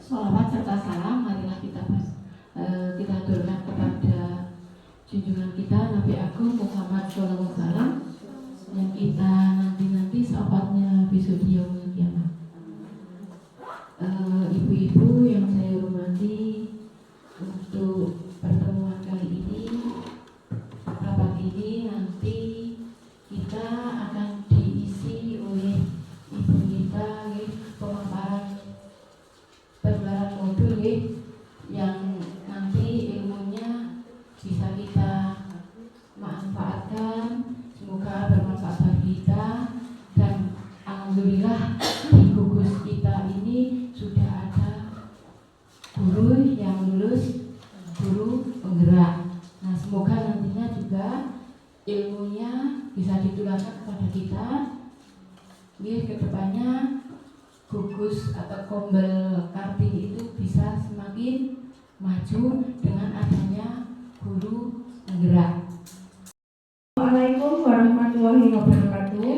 Sholawat serta salam marilah kita aturkan kepada junjungan kita Nabi Agung Muhammad SAW yang kita nanti sahabatnya besok di yaumul kiamat. Ibu-ibu yang saya hormati, untuk pertemuan kali ini, rapat ini nanti kita akan diisi oleh ibu kita pemaparan modul yang nanti ilmunya bisa kita manfaatkan, semoga bermanfaat bagi kita. Dan alhamdulillah di gugus kita ini sudah ada guru yang lulus, guru penggerak. Nah, semoga nantinya juga ilmunya bisa ditularkan kepada kita. Kedepannya gugus atau Kombel Kartini itu bisa semakin maju dengan adanya guru penggerak. Assalamualaikum warahmatullahi wabarakatuh.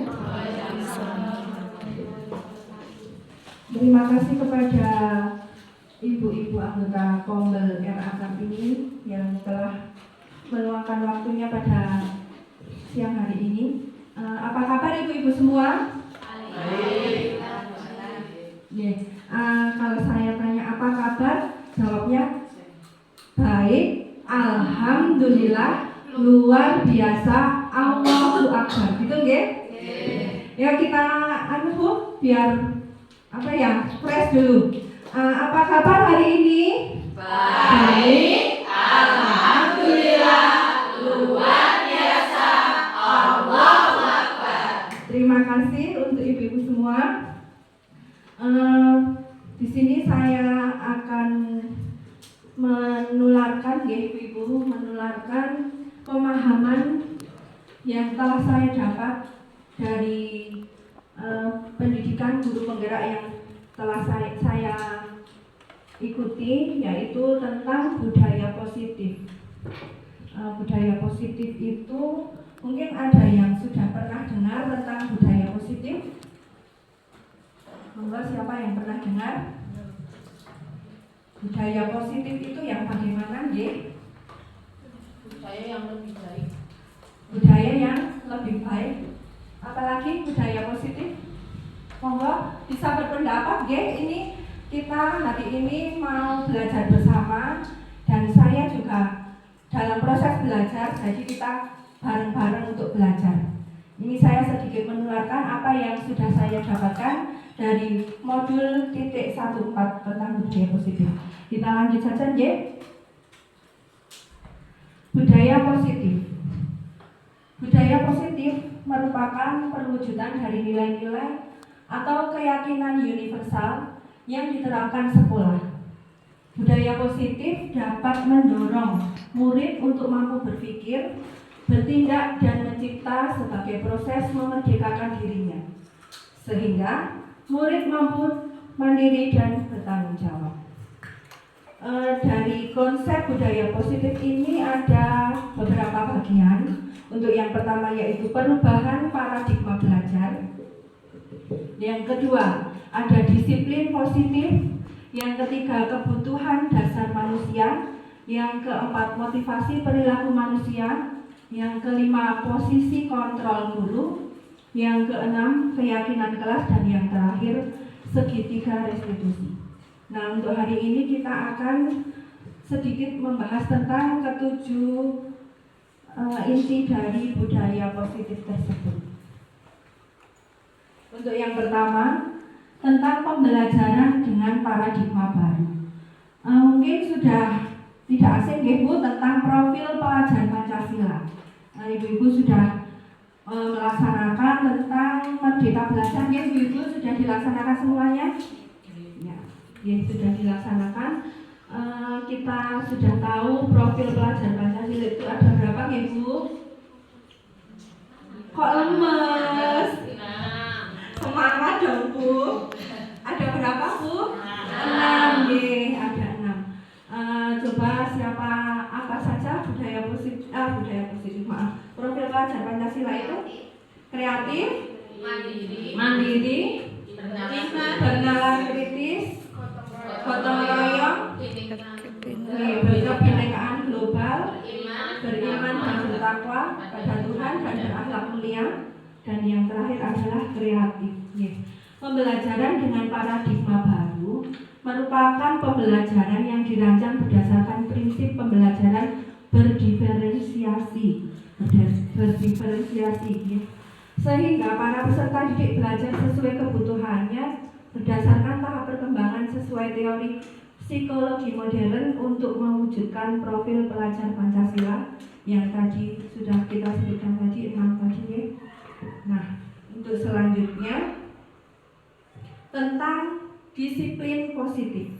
Terima kasih kepada ibu-ibu anggota Kombel RA Kartini yang telah meluangkan waktunya pada siang hari ini. Apa kabar ibu-ibu semua? Baik. Kalau saya tanya apa kabar, jawabnya baik, alhamdulillah, luar biasa, Allahu Akbar. Gitu nggih? Ya kita biar fresh dulu. Apa kabar hari ini? Baik, alhamdulillah, luar biasa, Allahu Akbar. Terima kasih untuk ibu-ibu semua. Di sini saya akan menularkan, ya ibu-ibu, menularkan pemahaman yang telah saya dapat dari pendidikan guru penggerak yang telah saya ikuti, yaitu tentang budaya positif. Budaya positif itu mungkin ada yang sudah pernah dengar tentang budaya positif. Monggo, siapa yang pernah dengar? Budaya positif itu yang bagaimana, nggih? Budaya yang lebih baik. Budaya yang lebih baik. Apalagi budaya positif? Monggo bisa berpendapat, nggih. Ini kita hari ini mau belajar bersama dan saya juga dalam proses belajar, jadi kita bareng-bareng untuk belajar. Ini saya sedikit menularkan apa yang sudah saya dapatkan dari modul titik 14 tentang budaya positif. Kita lanjut saja, nggih. Budaya positif. Budaya positif merupakan perwujudan dari nilai-nilai atau keyakinan universal yang diterapkan sekolah. Budaya positif dapat mendorong murid untuk mampu berpikir, bertindak dan mencipta sebagai proses memerdekakan dirinya, sehingga murid mampu mandiri dan bertanggung jawab. Dari konsep budaya positif ini ada beberapa bagian. Untuk yang pertama yaitu perubahan paradigma belajar. Yang kedua ada disiplin positif. Yang ketiga kebutuhan dasar manusia. Yang keempat motivasi perilaku manusia. Yang kelima posisi kontrol guru. Yang keenam keyakinan kelas, dan yang terakhir segitiga restitusi. Nah, untuk hari ini kita akan sedikit membahas tentang ketujuh inti dari budaya positif tersebut. Untuk yang pertama, tentang pembelajaran dengan paradigma baru. Mungkin sudah tidak asing ya Bu tentang profil pelajar Pancasila. Ibu-ibu sudah melaksanakan tentang Merdeka Belajar ya ibu-ibu sudah dilaksanakan semuanya? Ya, sudah dilaksanakan. Kita sudah tahu profil pelajar Pancasila itu ada berapa ya Bu? Kok lemes? Semangat dong Bu. Ada berapa Bu? 6 ya, ada 6. Coba siapa apa saja budaya positif maaf. Profil pelajar Pancasila itu kreatif, mandiri, bernalar kritis, gotong royong, berkebinekaan global, beriman dan bertakwa pada Tuhan dan berakhlak mulia, dan yang terakhir adalah kreatif. Pembelajaran dengan paradigma baru merupakan pembelajaran yang dirancang berdasarkan prinsip pembelajaran berdiferensiasi, sehingga para peserta didik belajar sesuai kebutuhannya berdasarkan tahap perkembangan sesuai teori psikologi modern untuk mewujudkan profil pelajar Pancasila yang tadi sudah kita sebutkan tadi 6 tadi ya. Nah, untuk selanjutnya tentang disiplin positif.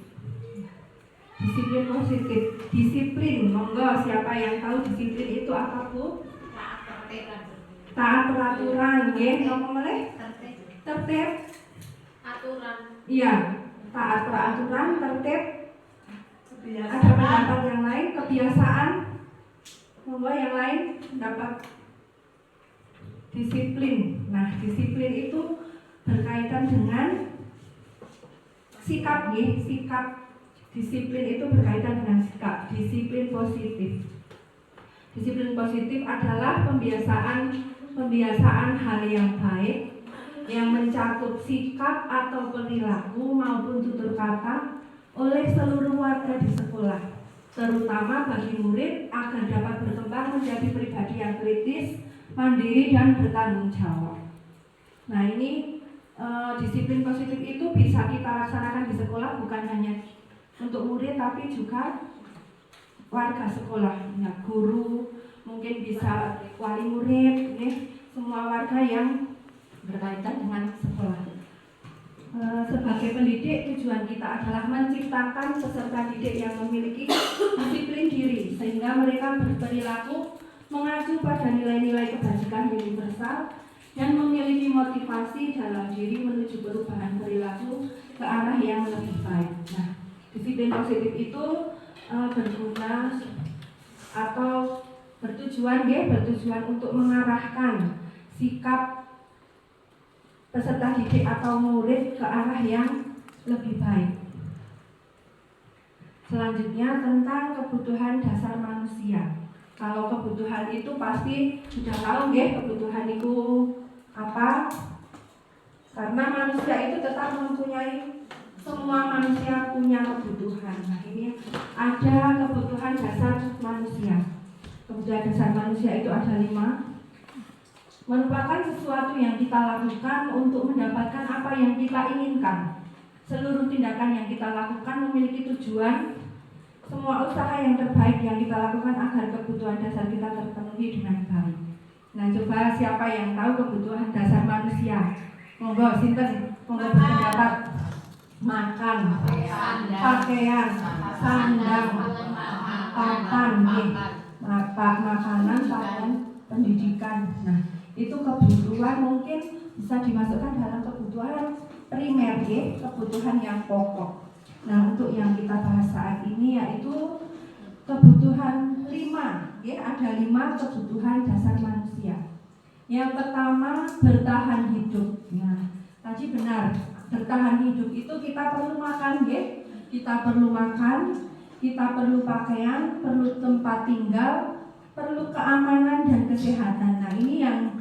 Disiplin positif, disiplin, monggo siapa yang tahu disiplin itu apa Bu? Taat peraturan, ya, ngomong boleh? Tertib, aturan. Iya, taat peraturan, tertib. Ada pendapat yang lain, kebiasaan, monggo yang lain pendapat disiplin. Nah, disiplin itu berkaitan dengan sikap, ya, sikap. Disiplin itu berkaitan dengan sikap, disiplin positif. Disiplin positif adalah pembiasaan hal yang baik yang mencakup sikap atau perilaku maupun tutur kata oleh seluruh warga di sekolah, terutama bagi murid agar dapat berkembang menjadi pribadi yang kritis, mandiri dan bertanggung jawab. Nah, ini disiplin positif itu bisa kita laksanakan di sekolah bukan hanya untuk murid tapi juga warga sekolah, ya, guru, mungkin bisa wali murid, ya, semua warga yang berkaitan dengan sekolah. Sebagai pendidik, tujuan kita adalah menciptakan peserta didik yang memiliki disiplin diri sehingga mereka berperilaku mengacu pada nilai-nilai kebajikan universal dan memiliki motivasi dalam diri menuju perubahan perilaku ke arah yang lebih baik. Nah, disiplin positif itu berguna atau bertujuan untuk mengarahkan sikap peserta didik atau murid ke arah yang lebih baik. Selanjutnya tentang kebutuhan dasar manusia. Kalau kebutuhan itu pasti sudah tahu ya kebutuhan itu apa? Karena manusia itu tetap mempunyai, semua manusia punya kebutuhan. Nah, ini ada kebutuhan dasar manusia. Kebutuhan dasar manusia itu ada 5. Merupakan sesuatu yang kita lakukan untuk mendapatkan apa yang kita inginkan. Seluruh tindakan yang kita lakukan memiliki tujuan. Semua usaha yang terbaik yang kita lakukan agar kebutuhan dasar kita terpenuhi dengan baik. Nah, coba siapa yang tahu kebutuhan dasar manusia? Monggo sinten, monggo berpendapat. Makan, pakaian, sandang, papan, makanan, pakaian, pendidikan. Nah, itu kebutuhan mungkin bisa dimasukkan dalam kebutuhan primer, ya, kebutuhan yang pokok. Nah, untuk yang kita bahas saat ini yaitu kebutuhan 5, ya, ada 5 kebutuhan dasar manusia. Yang pertama, bertahan hidup. Nah, tadi benar, bertahan hidup itu kita perlu makan, ya. Kita perlu makan, kita perlu pakaian, perlu tempat tinggal, perlu keamanan dan kesehatan. Nah, ini yang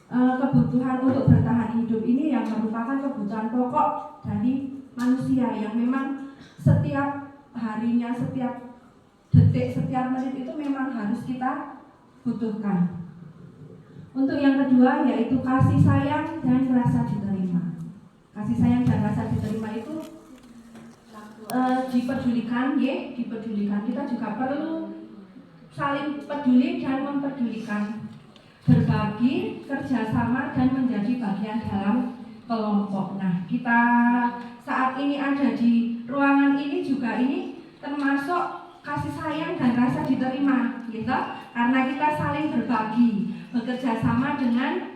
kebutuhan untuk bertahan hidup ini yang merupakan kebutuhan pokok dari manusia yang memang setiap harinya, setiap detik, setiap menit itu memang harus kita butuhkan. Untuk yang kedua yaitu kasih sayang dan rasa diterima. kasih sayang dan rasa diterima itu dipedulikan, ya, dipedulikan. Kita juga perlu saling peduli dan mempedulikan, berbagi, kerjasama dan menjadi bagian dalam kelompok. Nah, kita saat ini ada di ruangan ini juga ini termasuk kasih sayang dan rasa diterima, gitu. Karena kita saling berbagi, bekerja sama dengan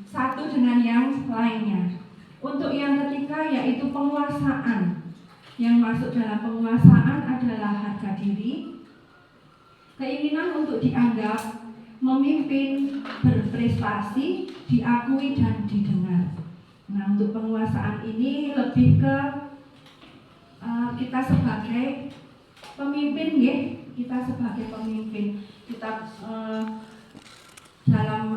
satu dengan yang lainnya. Untuk yang ketiga yaitu penguasaan. Yang masuk dalam penguasaan adalah harga diri, keinginan untuk dianggap, memimpin, berprestasi, diakui dan didengar. Nah, untuk penguasaan ini lebih ke kita sebagai pemimpin, ya, kita sebagai pemimpin, kita dalam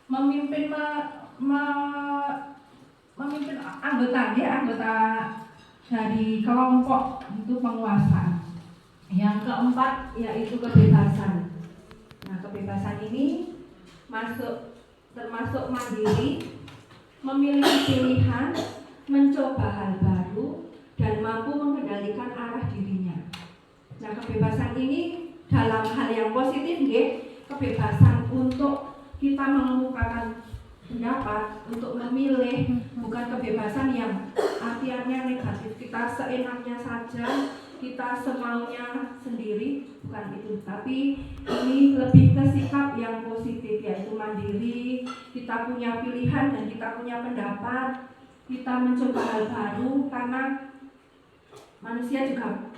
memimpin memimpin anggota, ya, anggota dari kelompok, itu penguasaan. Yang keempat yaitu kebebasan. Nah, kebebasan ini termasuk mandiri, memiliki pilihan, mencoba hal baru, dan mampu mengendalikan arah dirinya. Nah, kebebasan ini dalam hal yang positif, ya, kebebasan untuk kita mengemukakan pendapat, untuk memilih, bukan kebebasan yang artiannya negatif, kita seenaknya saja, kita semaunya sendiri, bukan itu. Tapi ini lebih ke sikap yang positif, yaitu mandiri, kita punya pilihan dan kita punya pendapat, kita mencoba hal baru, karena manusia juga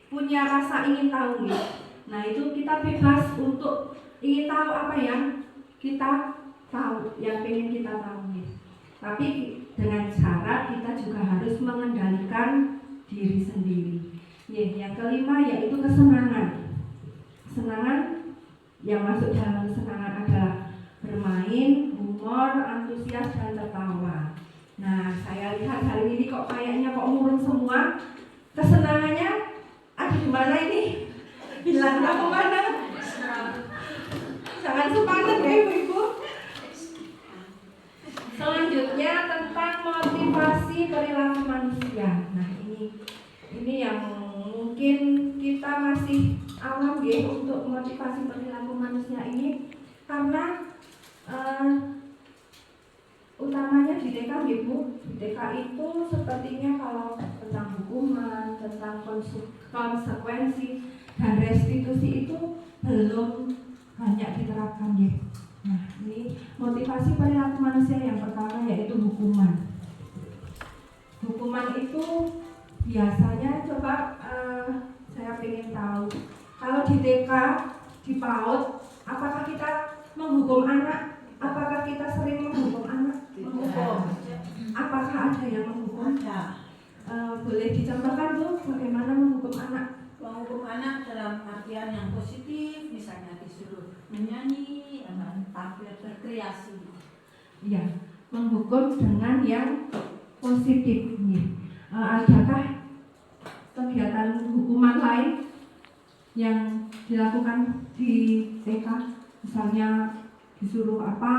punya rasa ingin tahu, ya. Nah, itu kita bebas untuk ingin tahu apa yang kita tahu, yang pengen kita tahu, ya. Tapi dengan syarat kita juga harus mengendalikan diri sendiri. Ya, yang kelima yaitu kesenangan. Kesenangan yang masuk dalam kesenangan adalah bermain, humor, antusias dan tertawa. Nah, saya lihat hari ini kok kayaknya murung semua. Kesenangannya ada di mana ini? Hilangnya kemana? Jangan sepakat, ya, Ibu-ibu. Selanjutnya tentang motivasi perilaku manusia. Nah, ini yang mungkin kita masih awam, ya, untuk motivasi perilaku manusia ini, karena utamanya di TK, Ibu. Di TK itu sepertinya kalau tentang hukuman, tentang konsekuensi dan restitusi itu belum banyak diterapkan, ya. Nah, ini motivasi perilaku manusia yang pertama yaitu hukuman. Hukuman itu biasanya, coba saya ingin tahu, kalau di TK, di PAUD, apakah kita menghukum anak? Apakah kita sering menghukum anak? Menghukum. Apakah ada yang menghukum? Boleh dicontohkan, Bu, bagaimana menghukum anak? Menghukum anak dalam artian yang positif, misalnya disuruh menyanyi, tampil berkreasi. Iya, menghukum dengan yang positif. Adakah kegiatan hukuman lain yang dilakukan di TK? Misalnya disuruh apa?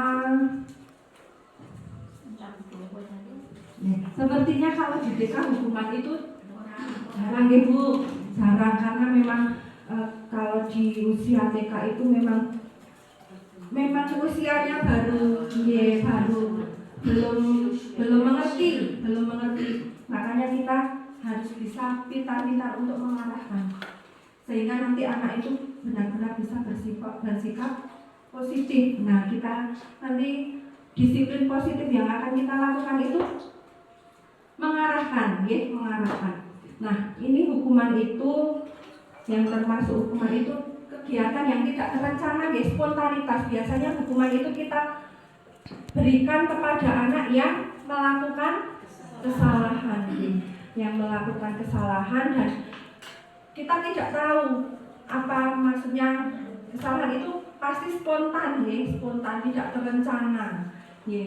Ya, sepertinya kalau di TK hukuman itu jarang, Ibu, jarang, karena memang kalau di usia TK itu memang usianya baru belum mengerti. Makanya kita harus bisa pintar-pintar untuk mengarahkan, sehingga nanti anak itu benar-benar bisa bersikap positif. Nah, kita nanti disiplin positif yang akan kita lakukan itu mengarahkan, ya, mengarahkan. Nah, ini hukuman itu, yang termasuk hukuman itu kegiatan yang tidak terencana, ya, spontanitas. Biasanya hukuman itu kita berikan kepada anak yang melakukan kesalahan, dan kita tidak tahu apa maksudnya. Kesalahan itu pasti spontan, ya, spontan, tidak terencana, ya.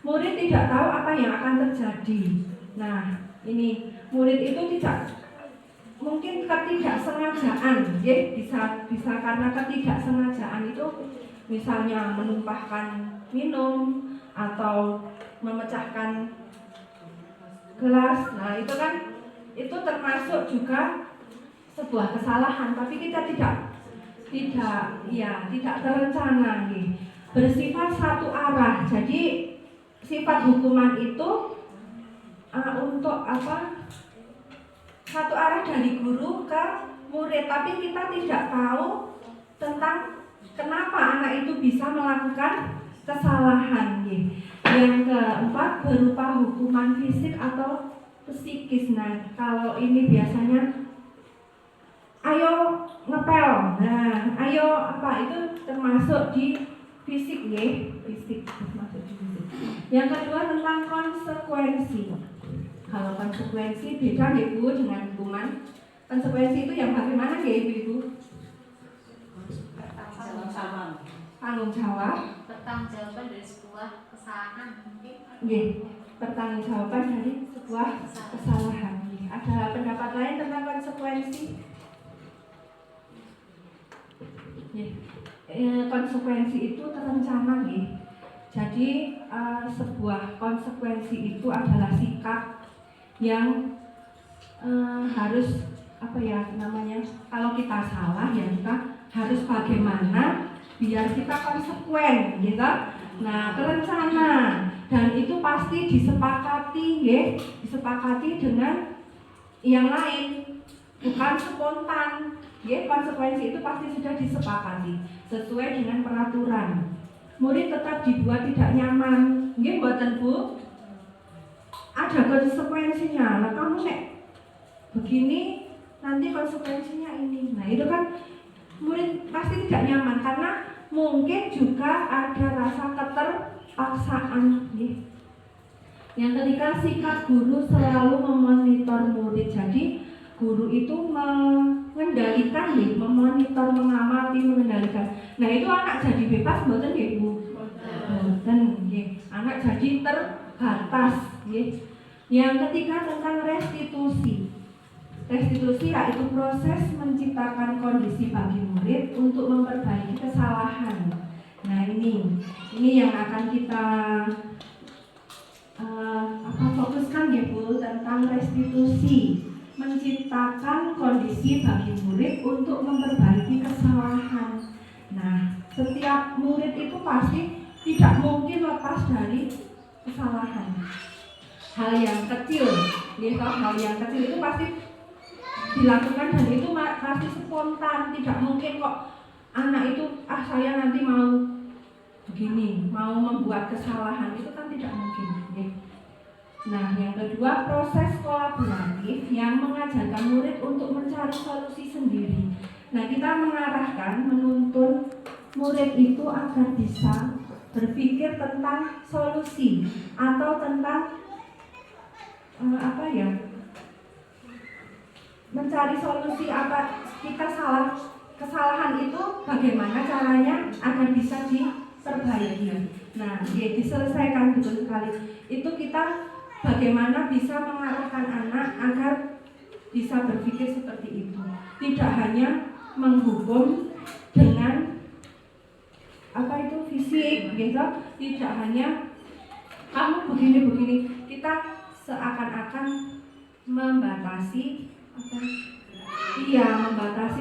Murid tidak tahu apa yang akan terjadi. Nah, ini murid itu mungkin ketidaksengajaan, ya, bisa karena ketidaksengajaan itu, misalnya menumpahkan minum atau memecahkan gelas. Nah, itu kan itu termasuk juga sebuah kesalahan, tapi kita tidak terencana nih. Bersifat satu arah. Jadi sifat hukuman itu untuk apa? Satu arah dari guru ke murid, tapi kita tidak tahu tentang kenapa anak itu bisa melakukan kesalahan. Yang keempat berupa hukuman fisik atau psikis. Nah, kalau ini biasanya ayo ngepel. Nah, ayo apa itu termasuk di fisik fisik termasuk di fisik. Yang kedua tentang konsekuensi. Kalau konsekuensi beda ya Bu dengan hukuman. Konsekuensi itu yang bagaimana ya Ibu? Tanggung jawab. Pertanggungjawaban dari sebuah kesalahan mungkin. Pertanggungjawaban dari sebuah kesalahan. Ada pendapat lain tentang konsekuensi? Konsekuensi itu terencana Jadi sebuah konsekuensi itu adalah sikap yang harus apa ya namanya, kalau kita salah ya kita harus bagaimana biar kita konsekuen gitu. Nah, terencana dan itu pasti disepakati dengan yang lain, bukan spontan. Konsekuensi itu pasti sudah disepakati sesuai dengan peraturan. Murid tetap dibuat tidak nyaman, mboten Bu? Ada konsekuensinya. Nah, kamu begini nanti konsekuensinya ini. Nah, itu kan murid pasti tidak nyaman karena mungkin juga ada rasa keterpaksaan. Yang ketiga, sikap guru selalu memonitor murid. Jadi guru itu mengendalikan memonitor, mengamati, mengendalikan. Nah, itu anak jadi bebas mboten nggih Bu? Mboten nggih. Anak jadi terbatas nggih. Yang ketiga tentang restitusi. Restitusi yaitu proses menciptakan kondisi bagi murid untuk memperbaiki kesalahan. Nah, ini yang akan kita fokuskan ya Bu, tentang restitusi, menciptakan kondisi bagi murid untuk memperbaiki kesalahan. Nah, setiap murid itu pasti tidak mungkin lepas dari kesalahan. Hal yang kecil itu pasti dilakukan dan itu pasti spontan. Tidak mungkin kok anak itu saya nanti mau begini, mau membuat kesalahan, itu kan tidak mungkin. Nah, yang kedua, proses kolaboratif yang mengajarkan murid untuk mencari solusi sendiri. Nah, kita mengarahkan, menuntun murid itu agar bisa berpikir tentang solusi atau tentang mencari solusi apa kita kesalahan itu bagaimana caranya agar bisa diperbaiki. Nah, diselesaikan betul sekali. Itu kita bagaimana bisa mengarahkan anak agar bisa berpikir seperti itu. Tidak hanya menghukum dengan fisik gitu, tidak hanya kamu begini. Kita seakan-akan membatasi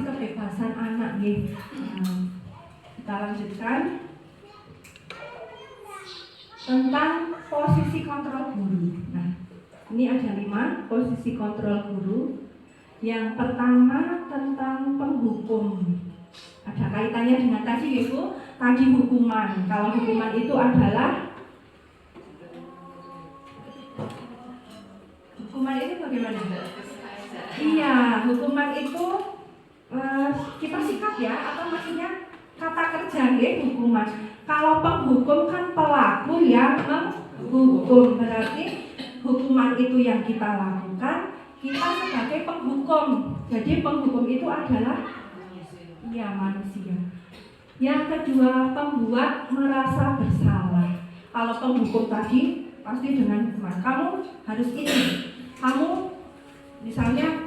kebebasan anak kita lanjutkan tentang posisi kontrol guru. Nah, ini ada 5 posisi kontrol guru. Yang pertama tentang penghukum. Ada kaitannya dengan tadi Bu, tadi hukuman. Kalau hukuman itu adalah hukuman itu bagaimana? Iya, hukuman itu kita sikat ya, atau maksudnya kata kerja hukuman. Kalau penghukum kan pelaku yang menghukum, berarti hukuman itu yang kita lakukan, kita sebagai penghukum. Jadi penghukum itu adalah manusia. Yang kedua, pembuat merasa bersalah. Kalau penghukum tadi pasti dengan hukuman. Kamu harus ini. Kamu misalnya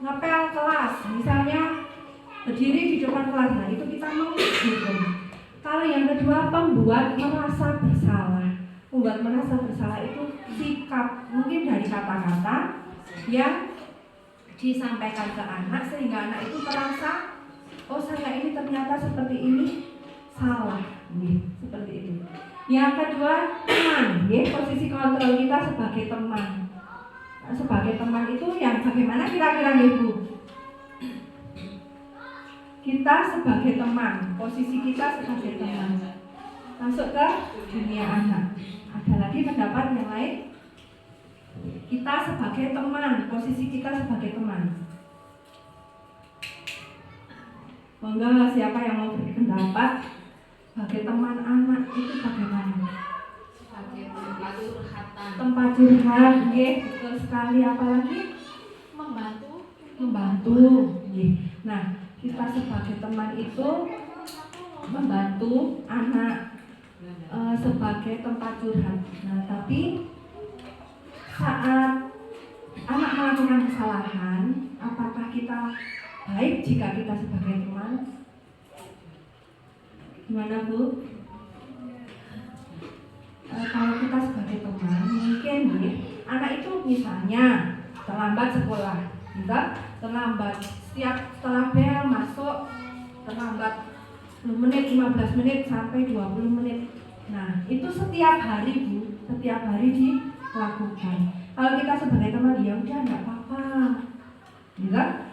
ngepel kelas, misalnya berdiri di depan kelas, nah itu kita menghukum. Kalau yang kedua, pembuat merasa bersalah. membuat merasa bersalah itu sikap, mungkin dari kata-kata yang disampaikan ke anak sehingga anak itu merasa, oh saya ini ternyata seperti ini salah, seperti itu. Yang kedua, teman, posisi kontrol kita sebagai teman. Sebagai teman itu yang bagaimana kira-kira Ibu? Kita sebagai teman, posisi kita sebagai teman. Masuk ke dunia anak. Ada lagi pendapat yang lain? Kita sebagai teman, posisi kita sebagai teman. Monggo siapa yang mau berpendapat sebagai teman anak itu bagaimana? Sebagai tempat curhatan. Tempat curhat, betul sekali. Apalagi membantu. Nah, kita sebagai teman itu membantu anak sebagai tempat curhat. Nah, tapi saat anak melakukan kesalahan, apakah kita baik jika kita sebagai teman? Gimana Bu? Kalau kita sebagai teman, mungkin anak itu misalnya terlambat sekolah, terlambat setelah bel masuk, terlambat 10 menit, 15 menit sampai 20 menit. Nah, itu setiap hari Bu, setiap hari dilakukan. Kalau kita sebagai teman, ya udah enggak apa-apa. Enggak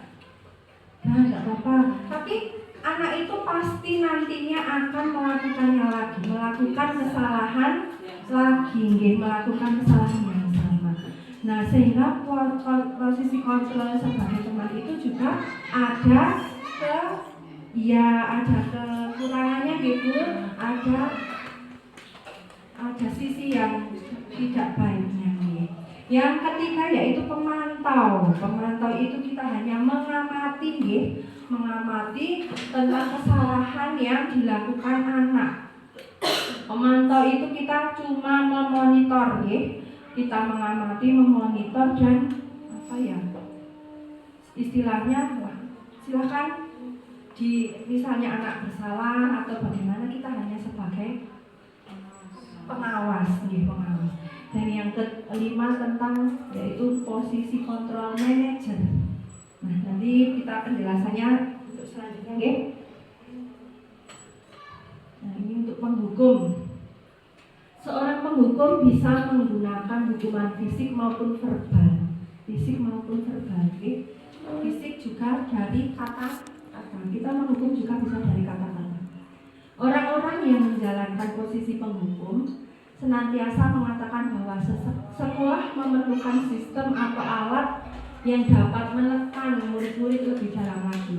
apa-apa. Tapi anak itu pasti nantinya akan melakukannya lagi, melakukan kesalahan lagi, melakukan kesalahan yang sama. Nah, sehingga posisi kontrol sebagai teman itu juga ada kekurangannya gitu, ada sisi yang tidak baiknya. Yang ketiga yaitu pemantau. Pemantau itu kita hanya mengamati tentang kesalahan yang dilakukan anak. Pemantau itu kita cuma memonitor, kita mengamati, memonitor dan istilahnya, silakan misalnya anak bersalah atau bagaimana, kita hanya sebagai pengawas. Dan yang kelima tentang yaitu posisi kontrol manager. Nah, nanti kita penjelasannya untuk selanjutnya, Nah, ini untuk penghukum. Seorang penghukum bisa menggunakan hukuman fisik maupun verbal. Fisik juga dari kata-kata. Kita menghukum juga bisa dari kata-kata. Orang-orang yang menjalankan posisi penghukum senantiasa mengatakan bahwa sekolah memerlukan sistem atau alat yang dapat menekan murid-murid lebih dalam lagi.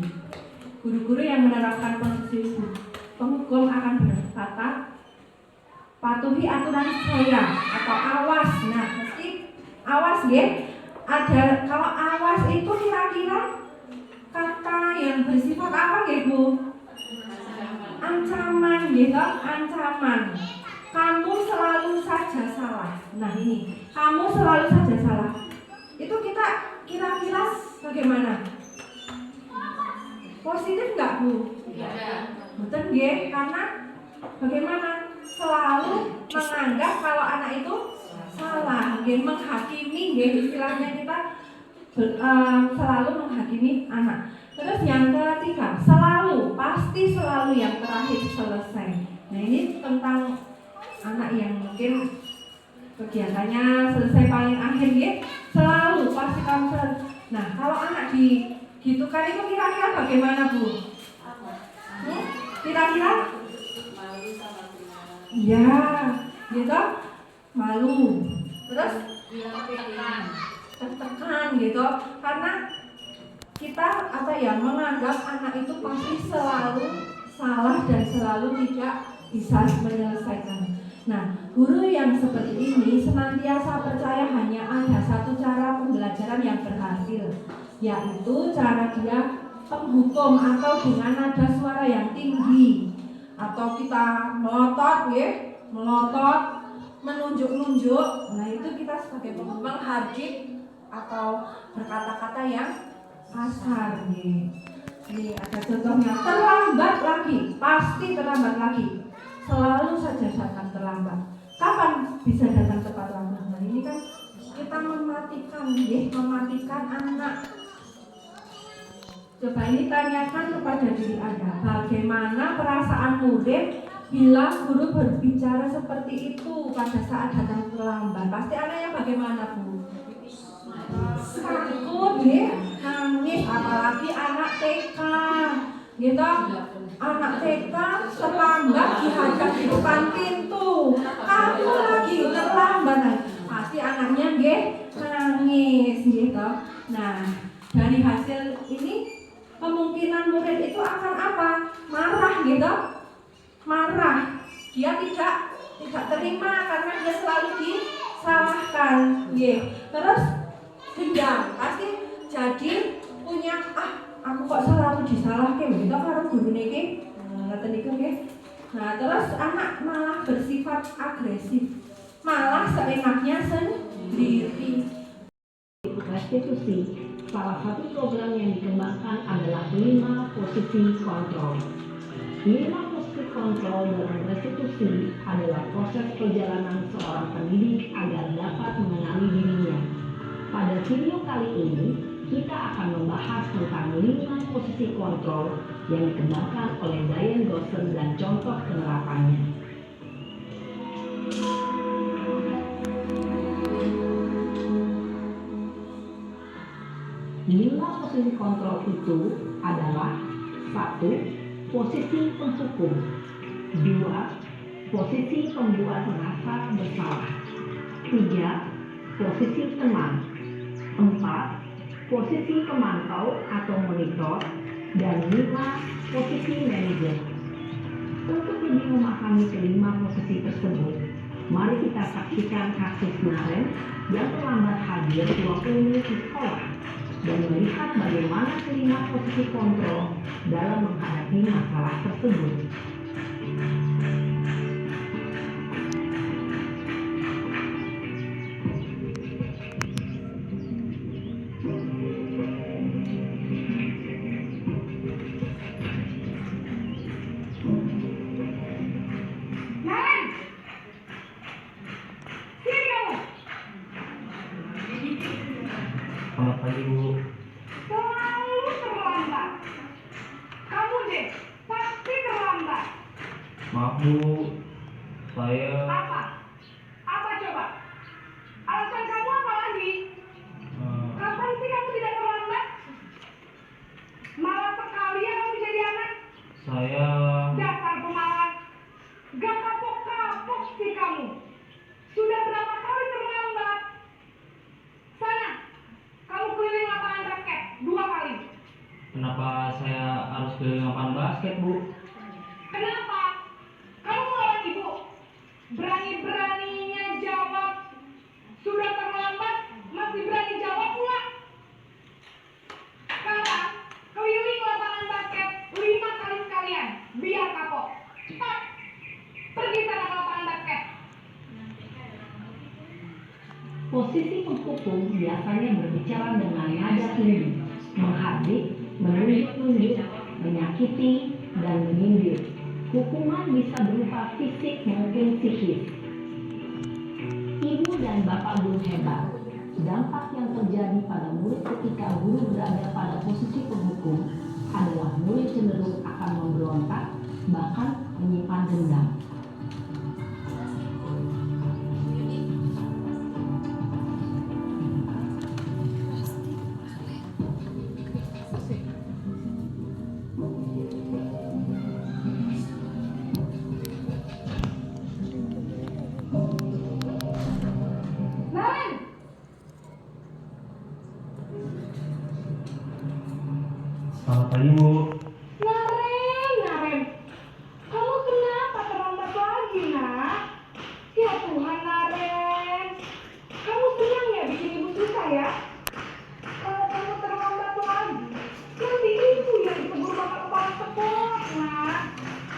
Guru-guru yang menerapkan posisi penghukum akan berkata, patuhi aturan saya atau awas. Nah, mesti awas ada, kalau awas itu kira-kira kata yang bersifat apa Bu? Ancaman ancaman. Kamu selalu saja salah. Nah, ini kamu selalu saja salah. Itu kita kira-kira bagaimana? Positif nggak Bu? Betul karena bagaimana? Selalu menganggap kalau anak itu salah, menghakimi, istilahnya kita selalu menghakimi anak. Terus yang ketiga, pasti selalu yang terakhir selesai. Nah, ini tentang anak yang mungkin kegiatannya selesai paling akhir, selalu pasti kamu selesai. Nah, kalau anak digitukan itu kira-kira bagaimana Bu? Kira-kira? Ya, malu. Terus tertekan karena kita menganggap anak itu pasti selalu salah dan selalu tidak bisa menyelesaikan. Nah, guru yang seperti ini senantiasa percaya hanya ada satu cara pembelajaran yang berhasil, yaitu cara dia penghukum atau dengan nada suara yang tinggi, atau kita melotot, menunjuk-nunjuk. Nah, itu kita sebagai penghukum menghardik atau berkata-kata yang kasar. Ini ada contohnya, terlambat lagi, pasti terlambat lagi. Selalu saja akan terlambat. Kapan bisa datang tepat waktu. Nah ini kan kita mematikan anak. Coba ini tanyakan kepada diri Anda, bagaimana perasaan murid bila guru berbicara seperti itu pada saat datang terlambat? Pasti anaknya bagaimana, Bu? Takut, ya, nangis, apalagi anak TK, gitu. Anak TK terlambat dihadap di depan pintu, kamu lagi terlambat, pasti anaknya nangis, gitu. Nah, dari hasil ini kemungkinan murid itu akan apa? Marah, gitu. Marah, dia tidak terima karena dia selalu disalahkan, gitu. Terus dendam, pasti jadi punya aku kok selalu disalahkan gitu karo gurune iki. Ngoten niku nggih. Nah, terus anak malah bersifat agresif. Malah seenaknya sendiri. Restitusi, salah satu program yang dikembangkan adalah 5 posisi kontrol. 5 posisi kontrol dalam restitusi adalah proses perjalanan seorang pendidik agar dapat mengenali dirinya. Pada video kali ini, kita akan membahas tentang 5 posisi kontrol yang dikembangkan oleh Diane Gosson dan contoh penerapannya. 5 posisi kontrol itu adalah 1. Posisi penghukum, 2. Posisi pembuat merasa bersalah, 3. Posisi teman, 4. Posisi pemantau atau monitor, dan 5. Posisi manajer. Untuk lebih memahami kelima posisi tersebut, mari kita saksikan kasus Naren yang terlambat hadir 20 menit di sekolah dan melihat bagaimana kelima posisi kontrol dalam menghadapi masalah tersebut. Selamat pagi, Bu. Selalu terlambat. Kamu deh, pasti terlambat. Maaf, Bu. Saya... Apa? Apa coba? Alasan kamu apa lagi? Kapan sih kamu tidak terlambat? Malas sekali ya kamu jadi anak. Saya... Dasar pemalas. Gak kapok-kapok sih kamu. Sudah berapa kali terlambat? Sana, kamu keliling lapangan basket 2 kali. Kenapa saya harus ke lapangan basket, Bu? Kenapa? Kamu melawan ibu. Berani-beraninya jawab. Sudah terlambat, masih berani jawab pula. Sekarang, keliling lapangan basket 5 kali sekalian. Biar kapok. Cepat. Pergi sana ke lapangan basket. Posisi penghukum biasanya berbicara dengan nada tinggi, menghardik, menunjuk-nunjuk, menyakiti, dan menyindir. Hukuman bisa berupa fisik maupun psikis. Ibu dan bapak guru hebat. Dampak yang terjadi pada murid ketika guru berada pada posisi penghukum adalah murid cenderung akan memberontak, bahkan menyimpan dendam. Naren! Selamat pagi, Bu. Naren! Kamu kenapa terlambat lagi, nak? Ya Tuhan, Naren. Kamu senang ya bikin ibu susah ya? Kalau kamu terlambat lagi, nanti ibu yang ditegur bapak kepala sekolah, nak.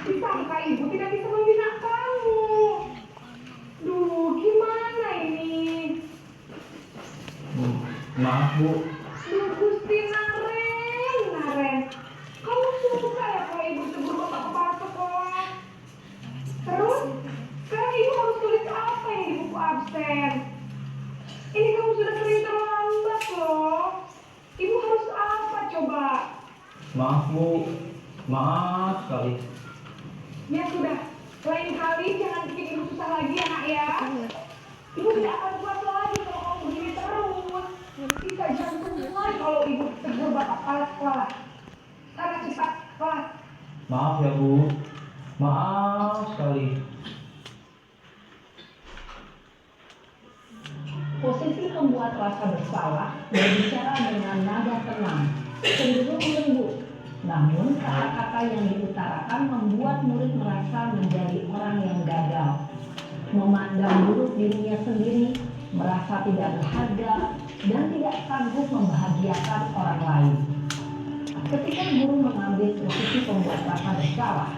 Disangka ibu tidak bisa membina kamu. Duh, gimana ini? Maaf, Bu. Duh, Gusti Naren. Kamu suka ya kalau ibu tegur bapak kepala sekolah? Terus, sekarang ibu harus tulis apa yang di buku Naren? Ini kamu sudah sering terlambat loh. Ibu harus apa coba? Maaf Bu, maaf sekali. Ya sudah, lain kali jangan bikin ibu susah lagi ya nak ya. Ibu tidak akan kuat lagi kalau kamu begini terus. Bisa jantung lagi kalau ibu tegur bapak kepala sekolah. Sekarang cepat kelas. Maaf ya Bu, maaf sekali. Posisi pembuat rasa bersalah berbicara dengan nada tenang, cenderung lembut. Namun kata-kata yang diutarakan membuat murid merasa menjadi orang yang gagal, memandang buruk dirinya sendiri, merasa tidak berharga, dan tidak sanggup membahagiakan orang lain. Ketika guru mengambil posisi pembuat rasa bersalah,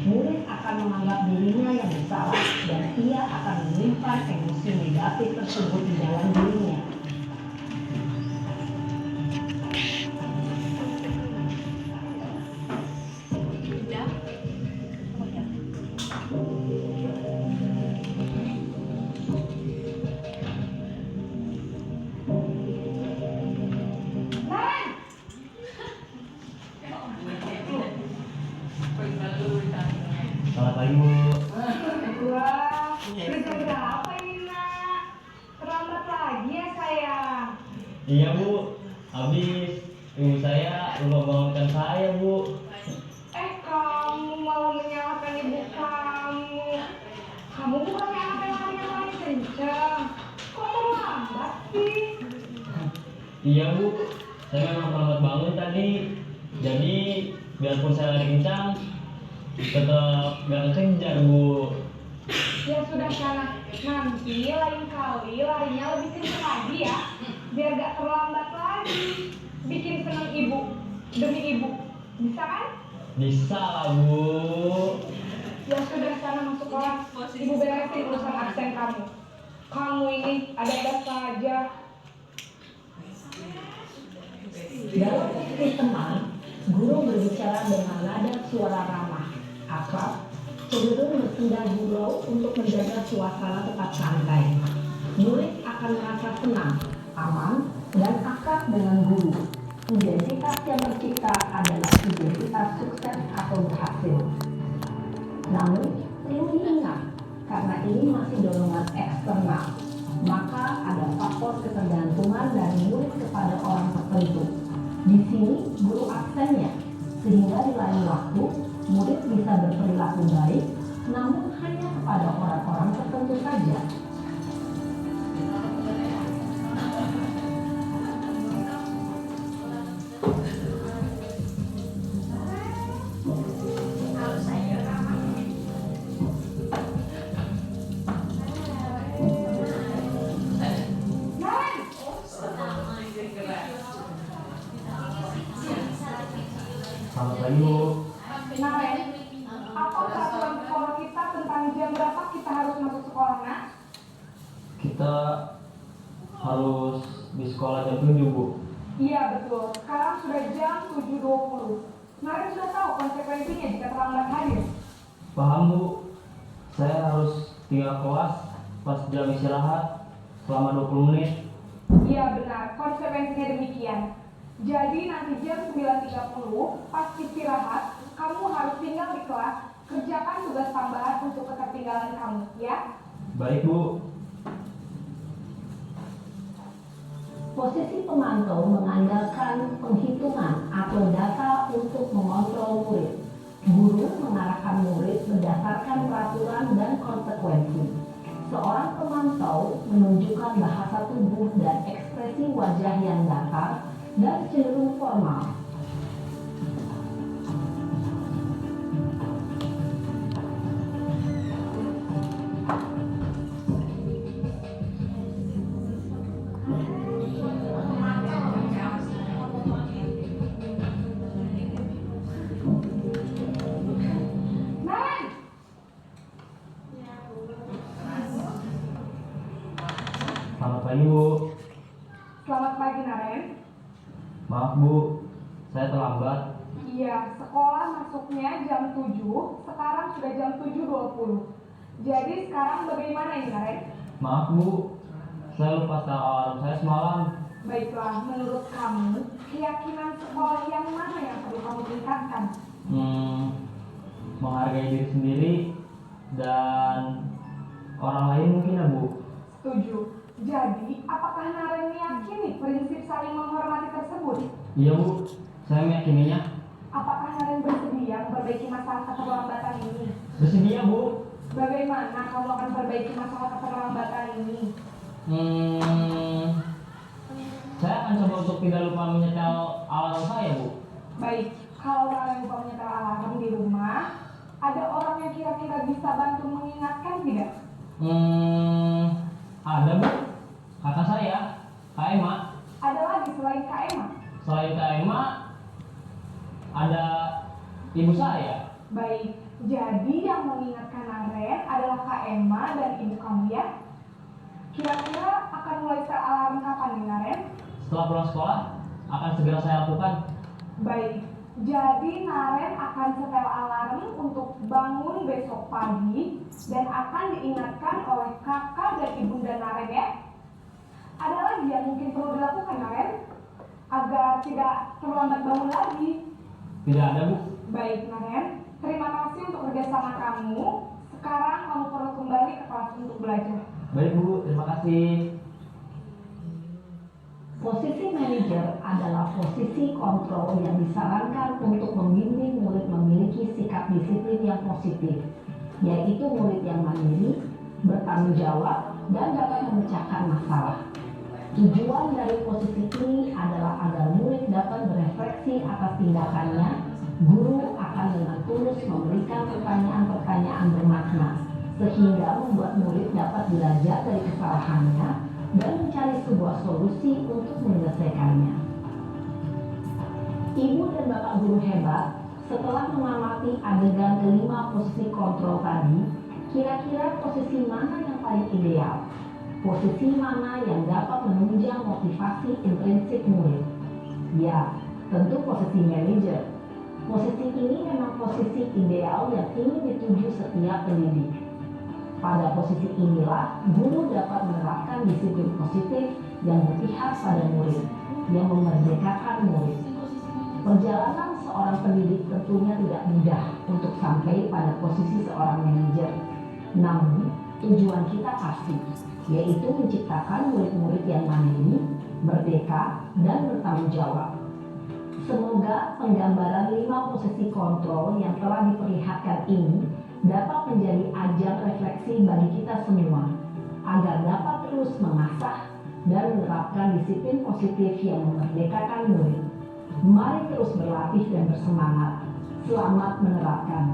murid akan menganggap dirinya yang bersalah dan ia akan menyimpan emosi negatif tersebut di dalam dirinya. Naren! Selamat pagi Bu. Wah, udah jam berapa ini nak? Terlambat lagi ya sayang. Iya Bu, habis ibu saya lupa bangunkan saya Bu. Kamu malah menyalahkan ibu kamu. Kamu bukannya anak yang lari kencang. Kok terlambat sih? Iya Bu, saya memang terlambat bangun tadi. Jadi biarpun saya lari kencang, tetap gak kekejar Bu. Ya sudah sana, nanti lain kali larinya lebih kencang lagi ya. Biar gak terlambat lagi. Bikin senang ibu, demi ibu. Bisa kan? Bisa lah Bu. Ya sudah sana masuk kelas. Ibu beresin urusan absen kamu. Kamu ini ada-ada saja. Dalam posisi teman, guru berbicara dengan nada suara ramah, akrab, cenderung bersendah gurau untuk menjaga suasana tetap santai. Murid akan merasa senang, aman, dan akrab dengan guru. Identitas yang tercipta adalah identitas sukses atau berhasil. Namun, perlu diingat, karena ini masih dorongan eksternal, maka ada faktor ketergantungan dari murid kepada orang tertentu. Di sini guru absennya, sehingga di lain waktu murid bisa berperilaku baik, namun hanya kepada orang-orang tertentu saja. Naren! Selamat pagi Bu. Naren, apa peraturan sekolah kita tentang jam berapa kita harus masuk sekolah, nak? Kita harus di sekolah jam 7 Bu. Iya betul, sekarang sudah jam 7.20. Naren sudah tahu konsekuensinya jika terlambat hadir. Paham Bu. Saya harus tinggal kelas pas jam istirahat selama 20 menit. Iya benar, konsekuensinya demikian. Jadi nanti jam 9.30 pas istirahat, kamu harus tinggal di kelas, kerjakan tugas tambahan untuk ketertinggalan kamu, ya? Baik Bu. Posisi pemantau mengandalkan penghitungan atau data untuk mengontrol murid. Guru mengarahkan murid berdasarkan peraturan dan konsekuensi. Seorang pemantau menunjukkan bahasa tubuh dan ekspresi wajah yang datar dan cenderung formal. Naren! Selamat pagi Bu. Selamat pagi Naren. Maaf Bu, saya terlambat. Iya, sekolah masuknya jam 7, sekarang sudah jam 7.20. Jadi sekarang bagaimana ini Naren? Maaf Bu, saya lupa setel alarm saya semalam. Baiklah, menurut kamu, keyakinan sekolah yang mana yang perlu kamu tingkatkan? Menghargai diri sendiri dan orang lain mungkin ya Bu. Setuju. Jadi, apakah Naren meyakini prinsip saling menghormati tersebut? Iya Bu, saya meyakininya. Apakah Naren bersedia memperbaiki masalah keterlambatan ini? Bersedia Bu. Bagaimana kamu akan perbaiki masalah keterlambatan ini? Saya akan coba untuk tidak lupa menyetel alarm saya Bu. Baik, kalau Naren lupa menyetel alarm di rumah, ada orang yang kira-kira bisa bantu mengingatkan tidak? Ada Bu, kakak saya, Kak Emma. Ada lagi selain Kak Emma? Selain Kak Emma, ada ibu saya. Baik, jadi yang mengingatkan Naren adalah Kak Emma dan ibu kamu ya? Kira-kira akan mulai setel alarm kapan nih Naren? Setelah pulang sekolah, akan segera saya lakukan. Baik, jadi Naren akan setel alarm untuk bangun besok pagi dan akan diingatkan oleh kakak dan ibunda Naren ya. Ada lagi yang mungkin perlu dilakukan Naren agar tidak terlambat bangun lagi? Tidak ada Bu. Baik Naren, terima kasih untuk kerjasama kamu. Sekarang kamu perlu kembali ke kelas untuk belajar. Baik Bu, terima kasih. Posisi manajer adalah posisi kontrol yang disarankan untuk membimbing murid memiliki sikap disiplin yang positif, yaitu murid yang mandiri, bertanggung jawab, dan dapat memecahkan masalah. Tujuan dari posisi ini adalah agar murid dapat berefleksi atas tindakannya. Guru akan dengan tulus memberikan pertanyaan-pertanyaan bermakna, sehingga membuat murid dapat belajar dari kesalahannya dan mencari sebuah solusi untuk menyelesaikannya. Ibu dan Bapak guru hebat, setelah mengamati adegan kelima posisi kontrol tadi, kira-kira posisi mana yang paling ideal? Posisi mana yang dapat menunjang motivasi intrinsik murid? Ya, tentu posisi manajer. Posisi ini memang posisi ideal yang ingin dituju setiap pendidik. Pada posisi inilah, guru dapat menerapkan disiplin positif yang berpihak pada murid, yang memerdekakan murid. Perjalanan seorang pendidik tentunya tidak mudah untuk sampai pada posisi seorang manajer. Namun, tujuan kita pasti, yaitu menciptakan murid-murid yang mandiri, merdeka, dan bertanggung jawab. Semoga penggambaran 5 posisi kontrol yang telah diperlihatkan ini dapat menjadi ajang refleksi bagi kita semua, agar dapat terus mengasah dan menerapkan disiplin positif yang memerdekakan murid. Mari terus berlatih dan bersemangat. Selamat menerapkan.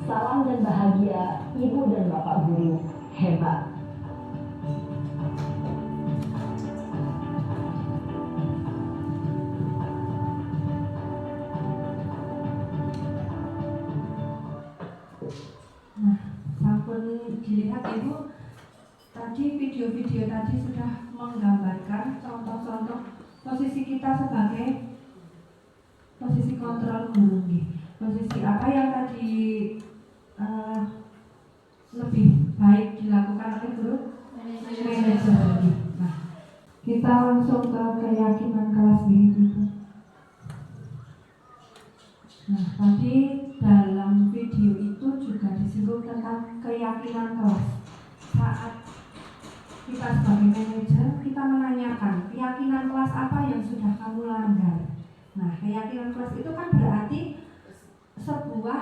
Salam dan bahagia Ibu dan Bapak guru hebat. Sampun dilihat Ibu, tadi video-video tadi sudah menggambarkan contoh-contoh posisi kita sebagai posisi kontrol guru. Posisi apa yang tadi lebih baik dilakukan oleh guru? Manajer. Nah, kita langsung ke keyakinan kelas ini. Nah, tadi dalam video itu juga disinggung tentang keyakinan kelas. Saat kita sebagai manajer, kita menanyakan keyakinan kelas apa yang sudah kamu langgar. Nah, keyakinan kelas itu kan berarti sebuah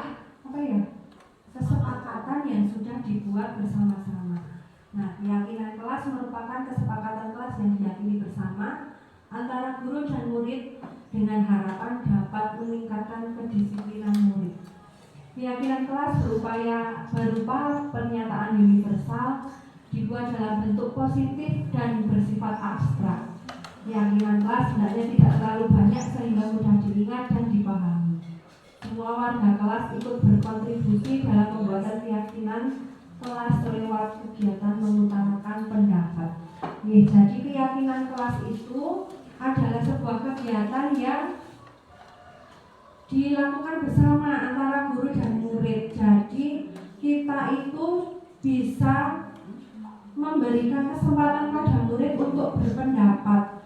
kesepakatan yang sudah dibuat bersama-sama. Nah, keyakinan kelas merupakan kesepakatan kelas yang diyakini bersama antara guru dan murid dengan harapan dapat meningkatkan kedisiplinan murid. Keyakinan kelas berupa pernyataan universal, dibuat dalam bentuk positif dan bersifat abstrak. Keyakinan kelas hendaknya tidak terlalu banyak sehingga mudah diingat dan dipahami. Semua warga kelas ikut berkontribusi dalam pembuatan keyakinan kelas lewat kegiatan mengutarakan pendapat. Jadi keyakinan kelas itu adalah sebuah kegiatan yang dilakukan bersama antara guru dan murid. Jadi kita itu bisa memberikan kesempatan pada murid untuk berpendapat.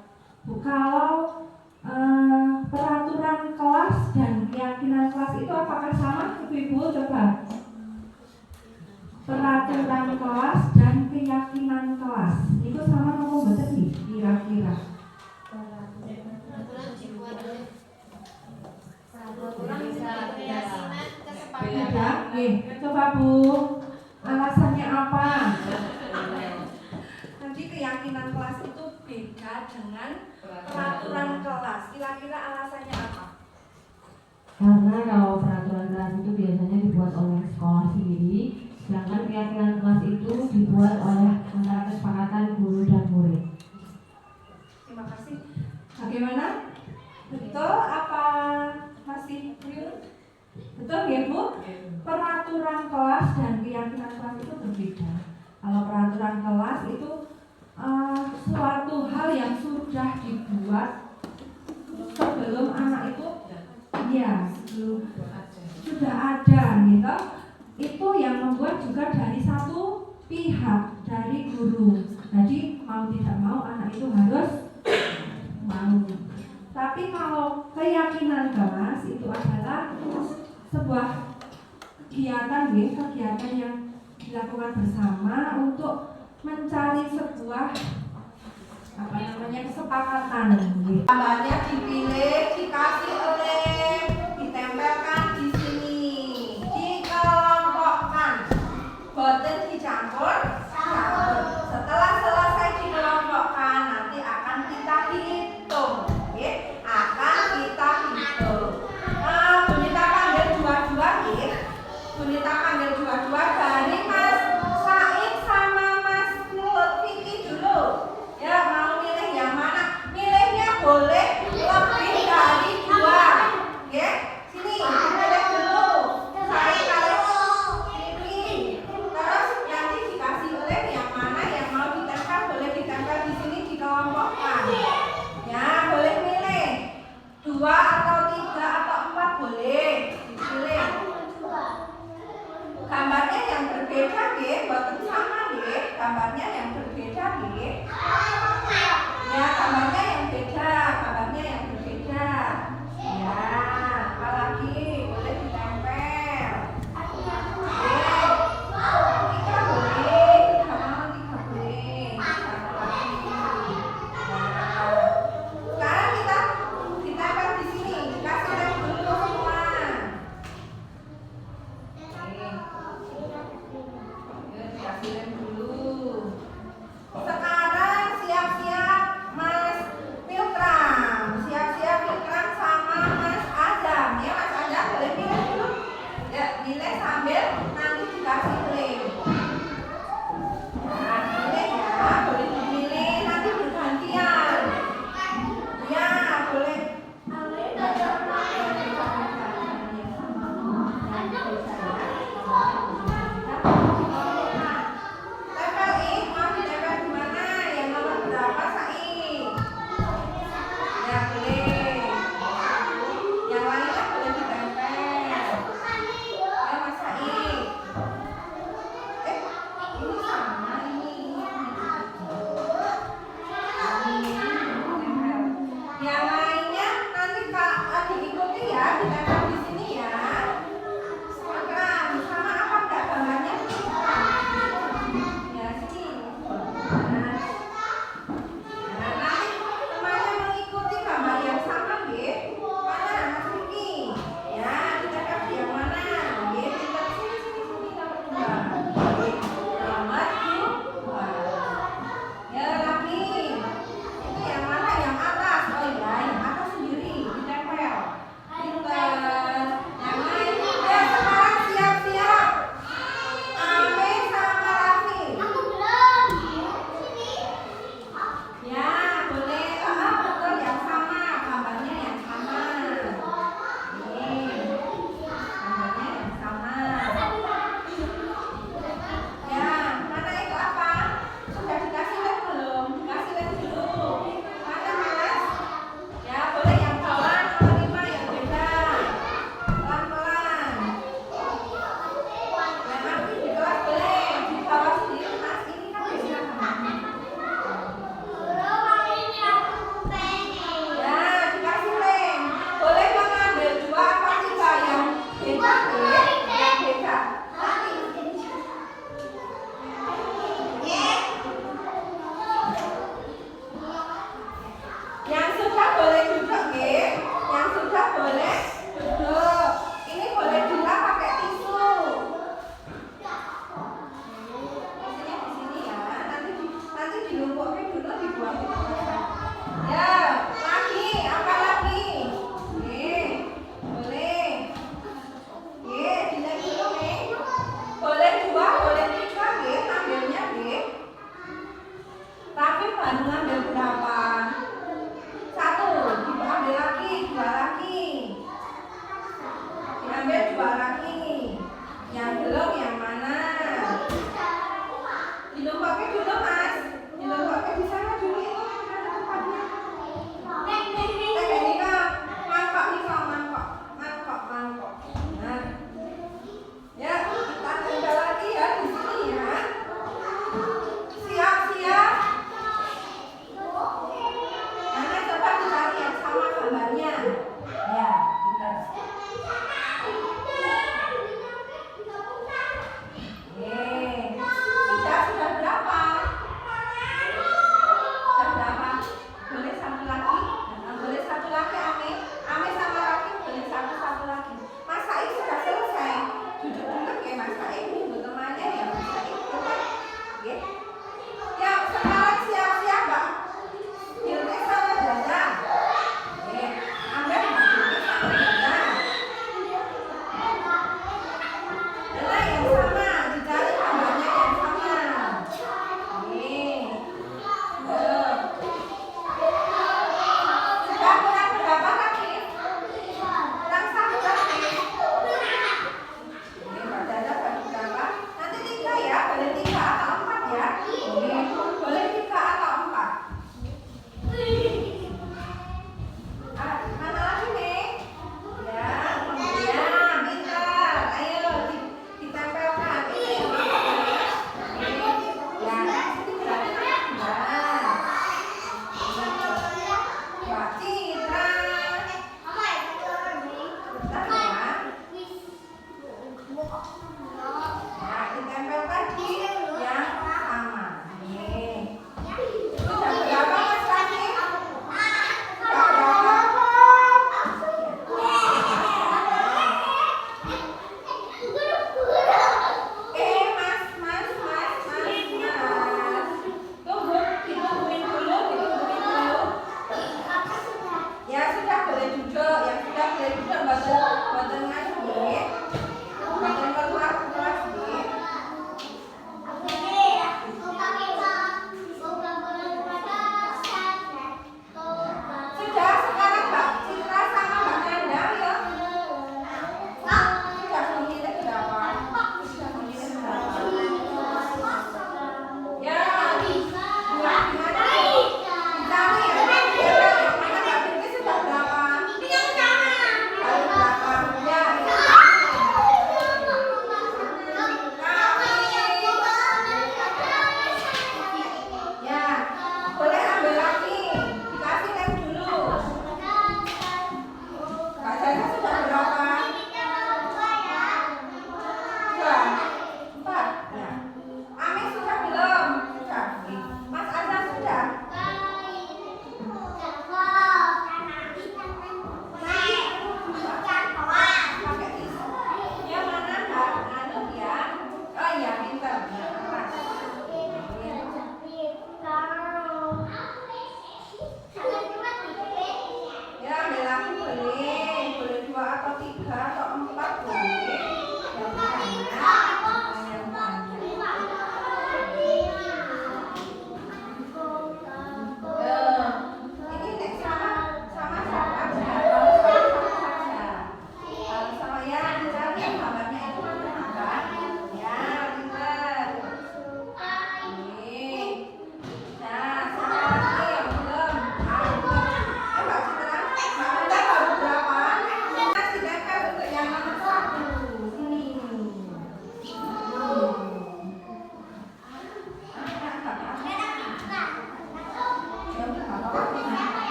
Kalau peraturan kelas dan keyakinan kelas itu apakah sama? Ibu coba. Peraturan kelas dan keyakinan kelas itu sama atau betul nih kira-kira? Peraturan bisa keyakinan kesepakatan. Beda. Coba Bu, alasannya apa? Nanti keyakinan kelas itu beda dengan peraturan kelas. Kira-kira alasannya apa? Karena kalau peraturan kelas itu biasanya dibuat oleh sekolah sendiri, sedangkan keyakinan kelas itu dibuat oleh antara kesepakatan guru dan murid. Terima kasih. Bagaimana? Betul apa masih keliru? Betul ya Bu? Peraturan kelas dan keyakinan kelas itu berbeda. Kalau peraturan kelas itu suatu hal yang sudah dibuat sebelum anak itu sudah ada gitu. Itu yang membuat juga dari satu pihak, dari guru. Jadi mau tidak mau anak itu harus mau. Tapi kalau keyakinan kelas itu adalah sebuah kegiatan yang dilakukan bersama untuk mencari sebuah kesepakatan. Gambarnya dipilih, dikasih lem, ditempelkan di sini, dikelompokkan, boten dicampur. Setelah selesai dikelompokkan, nanti akan kita hitung. Akan kita hitung. Bunita panggil dua-dua, Bunita panggil dua-dua dari Mas Said sama Mas Lutfi dulu. Ya, mau milih yang mana? Milihnya boleh lebih dari dua. Oke, sini pilih dulu. Saya kalau ini, terus nanti dikasih lem yang mana yang mau ditempel boleh ditempel di sini dikelompokkan. Ya, boleh milih 2 atau 3 atau 4 boleh dipilih. Gambarnya yang berbeda, boten sama, gambarnya yang berbeda, ya, gambarnya yang beda, ya, apalagi boleh ditempel. Tiga boleh, tiga boleh. Sekarang kita ditempel di sini, dikasih lem dulu semua. Dikasih lem dulu.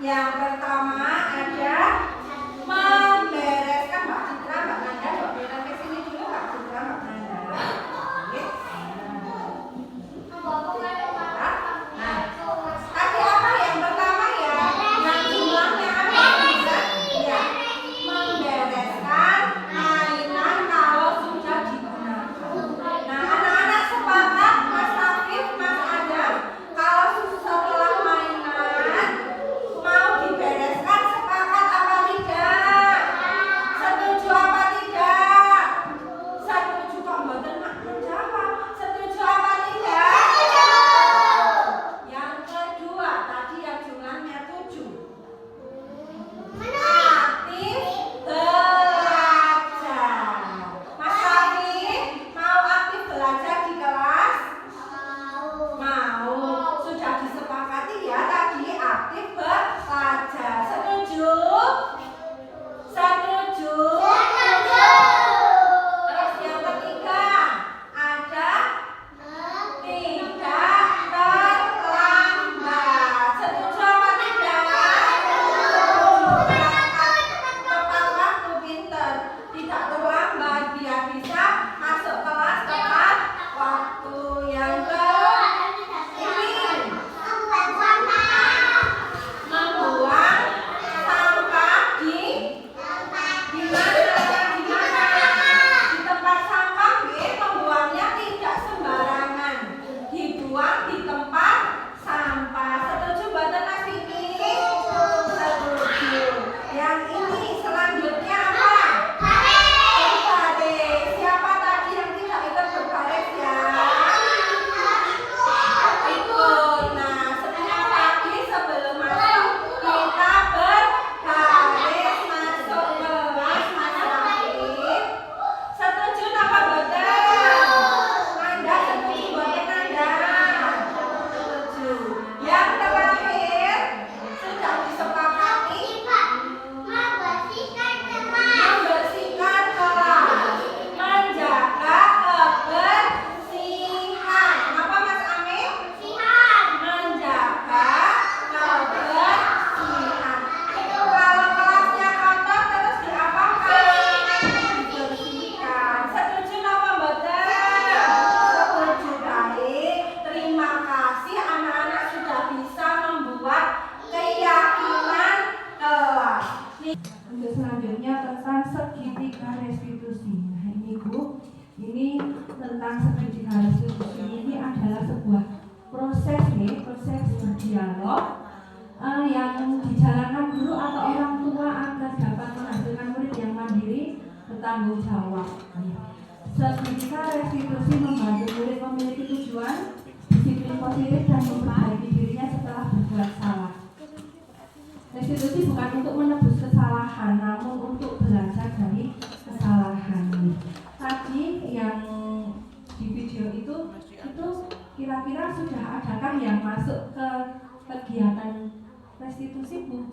Yang pertama ada membereskan. Mbak Citra, Mbak Nanda, Mbak Bella ke sini dulu. Mbak Citra, Mbak Nanda. Oke. Nah, tadi apa yang pertama ya? Yang jumlahnya apa? Ya, membereskan mainan kalau sudah digunakan. Nah, anak-anak sepakat, Mas Afif, Mas Adam, kalau setelah mainan mau dibereskan, sepakat apa tidak? Setuju apa tidak? Setuju kok mboten menjawab. Setuju apa tidak? Yang kedua, tadi yang jumlahnya 7. Aktif belajar. Mas Afif, mau aktif belajar di kelas? Mau. Sudah disepakati ya tadi aktif belajar. Setuju? Setuju? Terus yang ketiga, ada tidak terlambat. Setuju apa tidak? Tepat waktu, pinter. Tidak terlambat, biar bisa masuk kelas tepat waktu. Yang ini membuang sampah di mana? Di tempat sampah, membuangnya tidak sembarangan. Dibuang di tempat sampah. Setuju mboten Mas Vicky? Setuju. Yang ini selanjutnya apa? Berbaris. Siapa tadi yang tidak ikut berbaris ya? Ikut. Nah, setiap pagi sebelum masuk kita berbaris masuk kelas. Mas Afif, setuju apa mboten? Anda setuju mboten Anda? Setuju. Yang terakhir sudah disepakati membersihkan kelas, menjaga kebersihan. Apa Mas Amin? Menjaga kebersihan. Kalau kelasnya kotor terus diapakan? Dibersihkan. Setuju apa mboten? Setuju. Baik. Terima kasih anak-anak sudah bisa membuat keyakinan kelas. Untuk selanjutnya tentang segitiga restitusi. Nah ini Bu, ini tentang segitiga restitusi ini adalah sebuah proses berdialog yang dijalankan guru atau orang tua agar dapat menghasilkan murid yang mandiri, bertanggung jawab. Segitiga restitusi membantu murid memiliki tujuan, disiplin positif dan memperbaiki dirinya setelah berbuat salah. Restitusi bukan untuk menebus kesalahan, namun untuk belajar dari kesalahan. Tadi yang di video itu kira-kira sudah adakah yang masuk ke kegiatan restitusi Bu?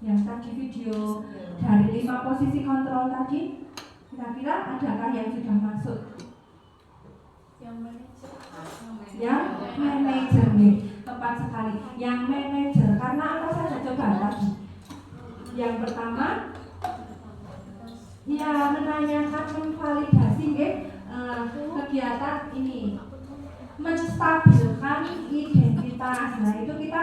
Yang tadi video dari 5 posisi kontrol tadi, kira-kira adakah yang sudah masuk? Yang manajer nih, tepat sekali. Yang manajer, karena apa saja coba tadi? Yang pertama, ya menanyakan, memvalidasi kegiatan ini, menstabilkan identitas. Nah itu kita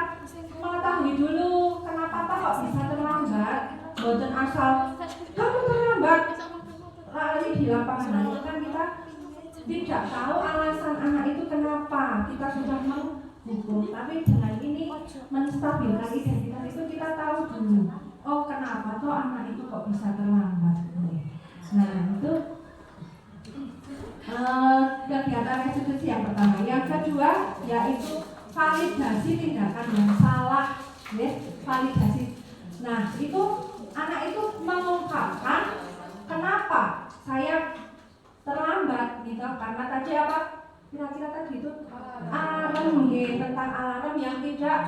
mengetahui dulu kenapa kok bisa terlambat. Boten asal kamu terlambat lari di lapangan. Nah, itu kan kita tidak tahu alasan anak itu kenapa. Kita sudah menghukum, tapi dengan ini menstabilkan identitas itu kita tahu dulu. Oh kenapa toh anak itu kok bisa terlambat. Nah itu kegiatan restitusi yang pertama. Yang kedua yaitu validasi tindakan yang salah, validasi. Nah itu anak itu mengungkapkan kenapa saya terlambat gitu, karena tadi apa? Kira-kira tadi itu alarm, tentang alarm yang tidak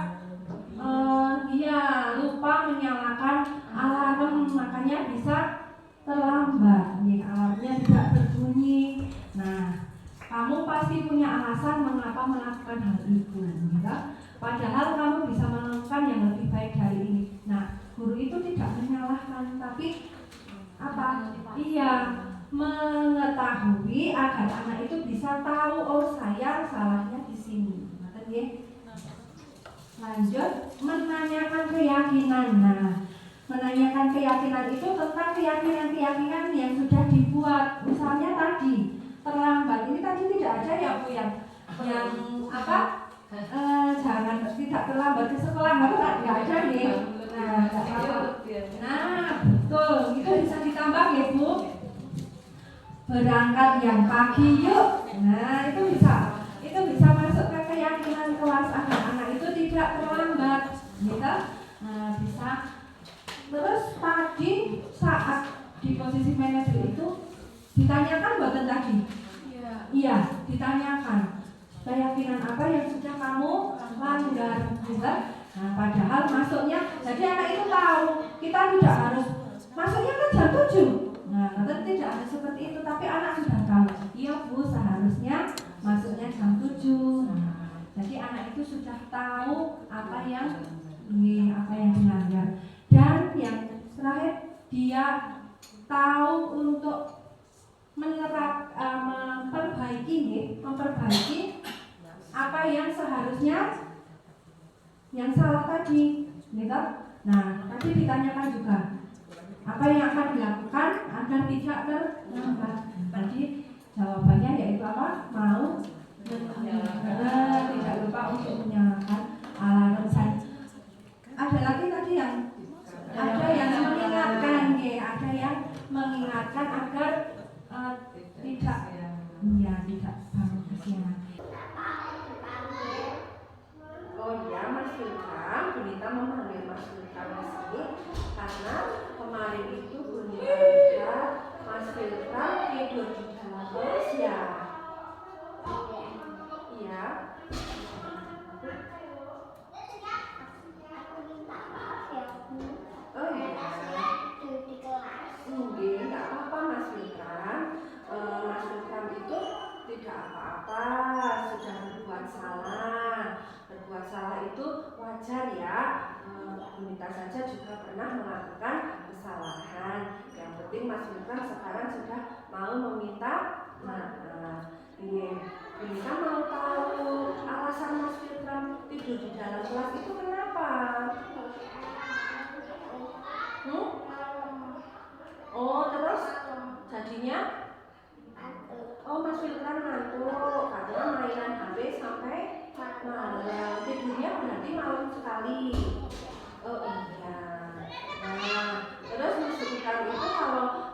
lupa menyalakan alarm, makanya bisa terlambat. Alarmnya tidak berbunyi. Nah, kamu pasti punya alasan mengapa melakukan hal itu, gitu. Padahal kamu bisa melakukan yang lebih baik dari agar anak itu bisa tahu, oh saya salahnya di sini. Ngerti nggih? Lanjut, menanyakan keyakinan. Nah, menanyakan keyakinan itu tentang keyakinan-keyakinan yang sudah dibuat. Misalnya tadi terlambat, ini tadi tidak ada ya Bu yang apa? Jangan tidak terlambat ke sekolah, nggak ada nih. Nah, nggak apa-apa. Nah, betul, itu bisa ditambah ya Bu. Berangkat yang pagi yuk. Nah, itu bisa masuk ke keyakinan kelas agar anak itu tidak terlambat, gitu. Nah, bisa. Terus tadi saat di posisi manajer itu ditanyakan buatan tadi. Iya, ditanyakan. Keyakinan apa yang sudah kamu langgar, gitu. Nah, padahal masuknya, jadi anak itu tahu kita tidak harus masuknya kan jam 7. Nah, nanti tidak ada seperti itu, tapi anak sudah tahu. Iya Bu, seharusnya masuknya jam 7. Nah, jadi anak itu sudah tahu apa yang dilanggar. Dan yang terakhir, dia tahu untuk memperbaiki apa yang seharusnya yang salah tadi, gitu. Nah, tadi ditanyakan juga apa yang akan dilakukan agar tidak terlambat. Tadi jawabannya yaitu apa? Mau tidak lupa untuk menyalakan alarm saya. Ada lagi tadi yang mengingatkan, ya, ada yang mengingatkan agar tidak bangun kesiangan. Oh iya, Mas Ilham, Bunita memanggil Mas Ilham di sini karena kemarin itu Bunita lihat Mas Ilham tidur di dalam kelas ya. Iya. Oh iya. Mungkin nggak apa-apa Mas Ilham. Mas Ilham itu tidak apa-apa, sudah berbuat salah. Berbuat salah itu wajar ya. Bunita saja juga pernah melakukan kesalahan. Yang penting Mas Ilham sekarang sudah mau meminta maaf. Ini Bunita mau tahu alasan Mas Ilham tidur di dalam kelas itu kenapa? Oh, terus jadinya? Oh, Mas Ilham ngantuk karena mainan HP sampai malam. Tidurnya berarti malam sekali. Oh iya. Nah, terus Mas Ilham itu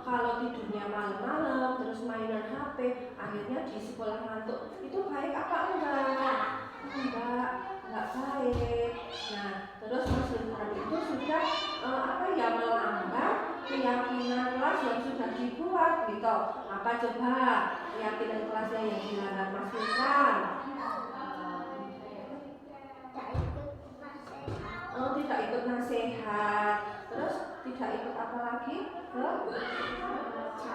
kalau tidurnya malam-malam terus mainan HP, akhirnya di sekolah ngantuk, itu baik apa enggak? Enggak baik. Nah, terus Mas Ilham itu sudah melanggar keyakinan kelas yang sudah dibuat, gitu. Apa coba keyakinan kelasnya yang dilanggar Mas Ilham? Oh, tidak ikut nasihat. Terus tidak ikut apa lagi?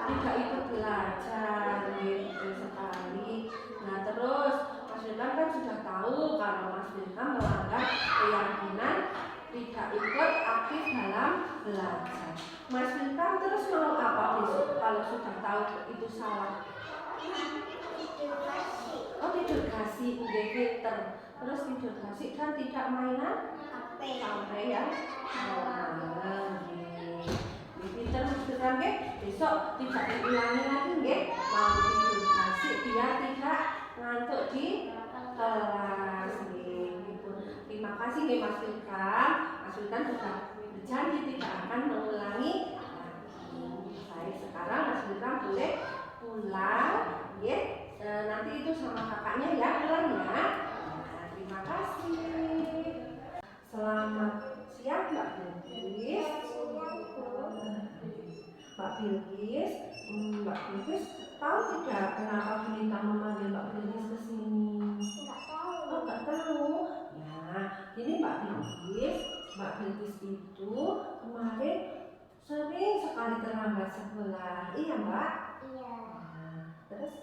Tidak ikut belajar, gitu sekali. Nah, terus Mas Ilham kan sudah tahu kalau Mas Ilham melanggar keyakinan tidak ikut aktif dalam belajar. Mas Ilham terus mau apa besok kalau sudah tahu itu salah? Oh, tidur kasih, pinter. Terus tidur kasih kan tidak mainan sampai ya malam. Pinter Mas Ilham nggih, besok tidak diulangi lagi nggih. Mau tidur kasih biar tidak ngantuk di kelas nggih. Terima kasih nggih Mas Ilham. Mas Ilham sudah berjanji tidak akan mengulangi lagi. Baik, sekarang Mas Ilham boleh pulang nggih. Nanti itu sama kakaknya ya pulang ya. Nah, terima kasih. Selamat siang Mbak Bilqis. Mbak Bilqis tahu tidak kenapa Bunita memanggil Mbak Bilqis ke sini? Oh, nggak tahu. Nah, ini Mbak Bilqis itu kemarin sering sekali terlambat sekolah. Iya Mbak? Iya. Nah, terus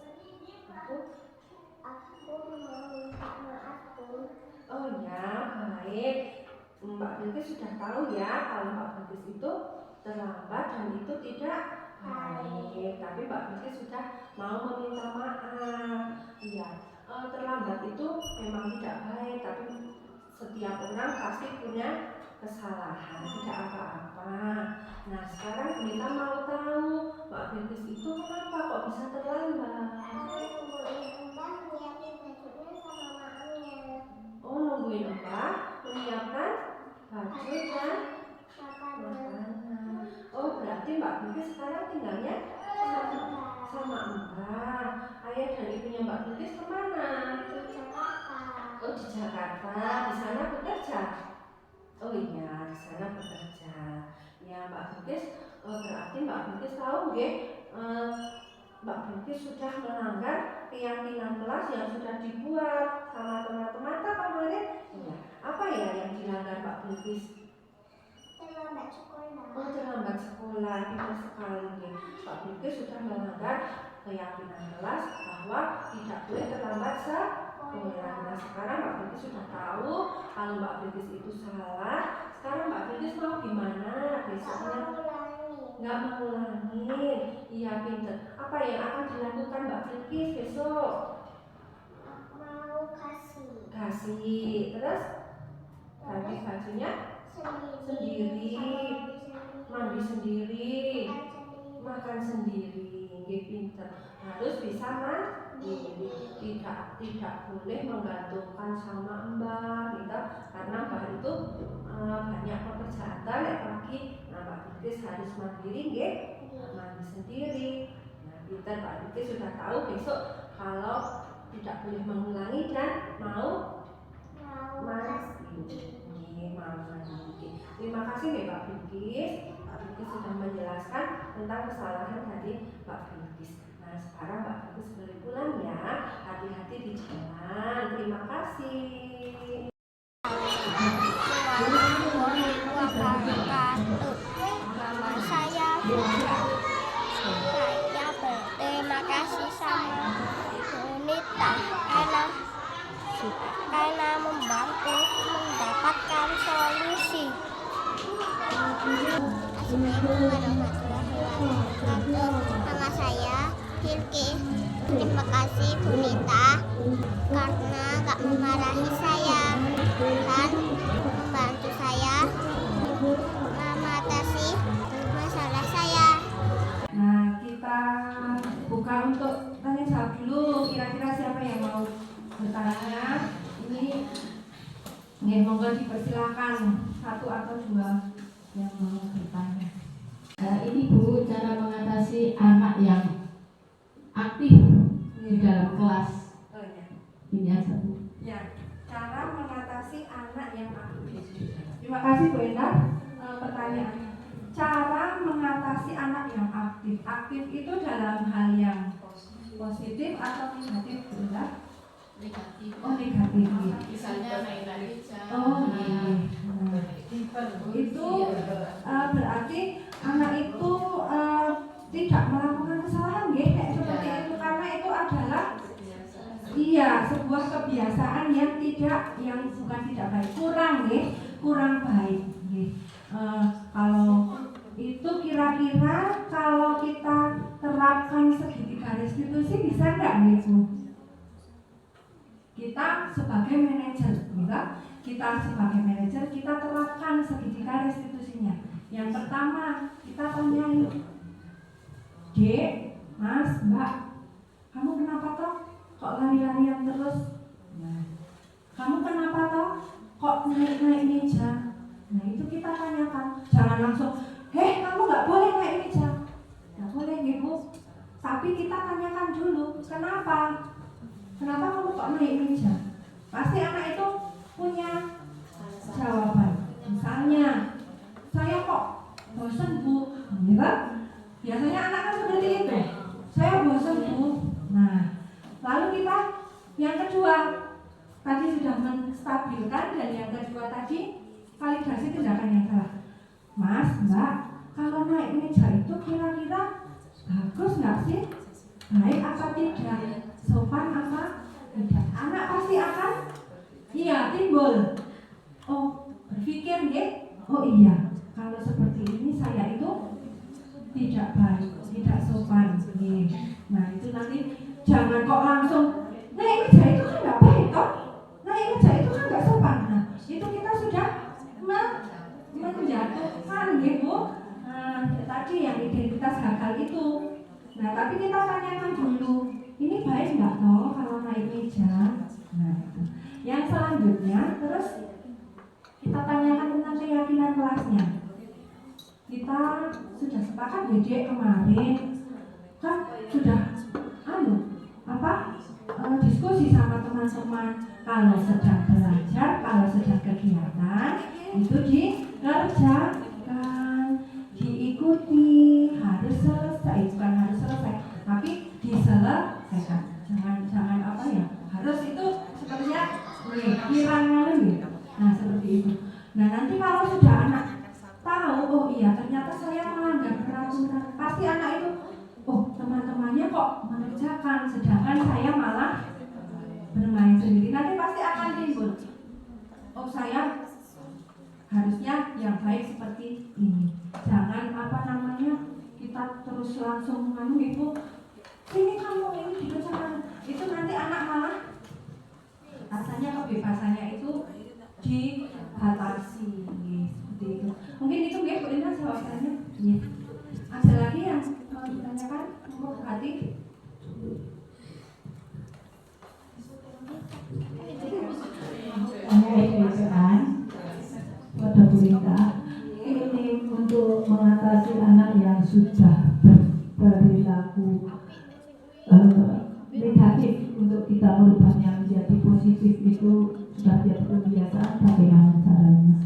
aku mau minta maaf Bu. Oh ya, baik. Mbak Bilqis sudah tahu ya kalau Mbak Bilqis itu terlambat dan itu tidak Baik, tapi Mbak Bilkis sudah mau meminta maaf. Iya, terlambat itu memang tidak baik, tapi setiap orang pasti punya kesalahan, tidak apa-apa. Nah, sekarang kita mau tahu Mbak Bilkis itu kenapa kok bisa terlambat? Oh, nungguin Mbak menyiapkan baju dan makanan. Oh, berarti Mbak Bilkis sekarang tinggalnya sama Mbak. Ayah dan ibunya Mbak Bilkis kemana? Oh, di Jakarta. Di sana bekerja. Oh iya, di sana bekerja. Ya, Mbak Bilkis, berarti Mbak Bilkis tahu nggih, Mbak Bilkis sudah melanggar keyakinan kelas yang sudah dibuat sama teman-teman kemarin. Ya, apa ya yang dilanggar Mbak Bilkis? Oh, terlambat sekolah. Pintar sekali nih. Mbak Bilkis sudah melanggar keyakinan kelas bahwa tidak boleh terlambat sekolah. Nah, sekarang Mbak Bilkis sudah tahu kalau Mbak Bilkis itu salah. Sekarang Mbak Bilkis mau gimana besoknya? Nggak mengulangi. Iya, pintar. Apa yang akan dilakukan Mbak Bilkis besok? Kasih. Terus ganti bajunya sendiri, mandi sendiri, makan sendiri. Nggih, pinter. Harus bisa mandiri. Tidak boleh menggantungkan sama Mbak gitu. Karena Mbak itu banyak pekerjaan lagi. Nah, Mbak Bilkis harus mandiri nggih, mandi sendiri. Nah, pinter Mbak Bilkis sudah tahu besok kalau tidak boleh mengulangi dan mau mandi. Terima kasih ya Pak Bilkis. Pak Bilkis sudah menjelaskan tentang kesalahan dari Pak Bilkis. Nah, sekarang Pak Bilkis boleh pulang ya. Hati-hati di jalan. Terima kasih. Nama saya Bunda. Saya berterima kasih sama Bunita karena membantu mendapatkan solusi. Assalamualaikum warahmatullahi wabarakatuh. Nama saya Bilkis. Terima kasih Bunita karena gak memarahi saya dan membantu saya mengatasi masalah saya. Nah, kita buka untuk tanya jawab dulu. Kira-kira siapa yang mau bertanya? Ini monggo dipersilakan, satu atau dua yang mau bertanya. Ini Bu, cara mengatasi anak yang aktif di dalam kelas. Oh ya. Ini aja Bu. Ya, cara mengatasi anak yang aktif. Terima kasih Bu Endar. Pertanyaannya, cara mengatasi anak yang aktif. Aktif itu dalam hal yang positif atau negatif Bu Endar? Negatif. Oh, negatif. Misalnya mainan hijau. Oh, iya. Itu berarti anak itu tidak melakukan kesalahan ya, kayak seperti itu, karena itu adalah sebuah kebiasaan yang bukan tidak baik, kurang baik. Kalau itu kira-kira kalau kita terapkan segitiga restitusi bisa nggak Bu? Kita sebagai manajer, kita terapkan segitiga restitusinya. Yang pertama, kita tanyain, Dek, Mas, Mbak, kamu kenapa toh kok lari-larian terus? Nah, kamu kenapa toh kok naik-naik meja? Nah, itu kita tanyakan. Jangan langsung, kamu nggak boleh naik meja. Nggak boleh, Bu. Tapi kita tanyakan dulu, kenapa kamu kok naik meja? Pasti anak itu punya jawaban. Misalnya, saya kok bosan Bu, gitu. Biasanya anak kan seperti itu. Saya bosan Bu. Nah, lalu kita yang kedua tadi sudah menstabilkan, dan yang kedua tadi validasi tindakan yang salah. Mas, Mbak, kalau naik meja itu kira-kira bagus nggak sih? Baik apa tidak? Sopan apa tidak? Anak pasti akan timbul. Oh, berpikir ya. Oh iya, kalau seperti ini saya itu tidak baik. tidak sopan. Nah itu nanti jangan kok langsung naik meja itu kan nggak baik toh, naik meja itu kan nggak sopan. Nah itu kita sudah menjatuhkan gitu. Tadi yang identitas gagal itu. Nah tapi kita tanyakan dulu, ini baik nggak toh kalau naik meja. Nah itu. Yang selanjutnya terus kita tanyakan tentang keyakinan kelasnya. Kita sudah sepakat Dek kemarin kan sudah diskusi sama teman-teman, kalau sedang belajar, kalau sedang kegiatan itu dikerjakan, diikuti, harus selesai, bukan harus selesai tapi diselesaikan. Jangan harus itu sepertinya kirang gitu. Nah seperti itu. Nah nanti kalau sudah anak tahu, oh iya ternyata saya melanggar peraturan, pasti anak itu, oh teman-temannya kok mengerjakan sedangkan saya malah bermain sendiri. Nanti pasti akan timbul, oh saya harusnya yang baik seperti ini. Jangan kita terus langsung itu, ini kamu ini dikerjakan, itu nanti anak malah rasanya kebebasannya itu dibatasi seperti itu. Mungkin itu Bu Ina jawabannya. Ada lagi yang mau ditanyakan? Mau hati? Edan pada Bu Rita, ini untuk mengatasi anak yang sudah berperilaku negatif, untuk kita merubahnya menjadi positif itu sudah jadi kebiasaan, bagaimana caranya?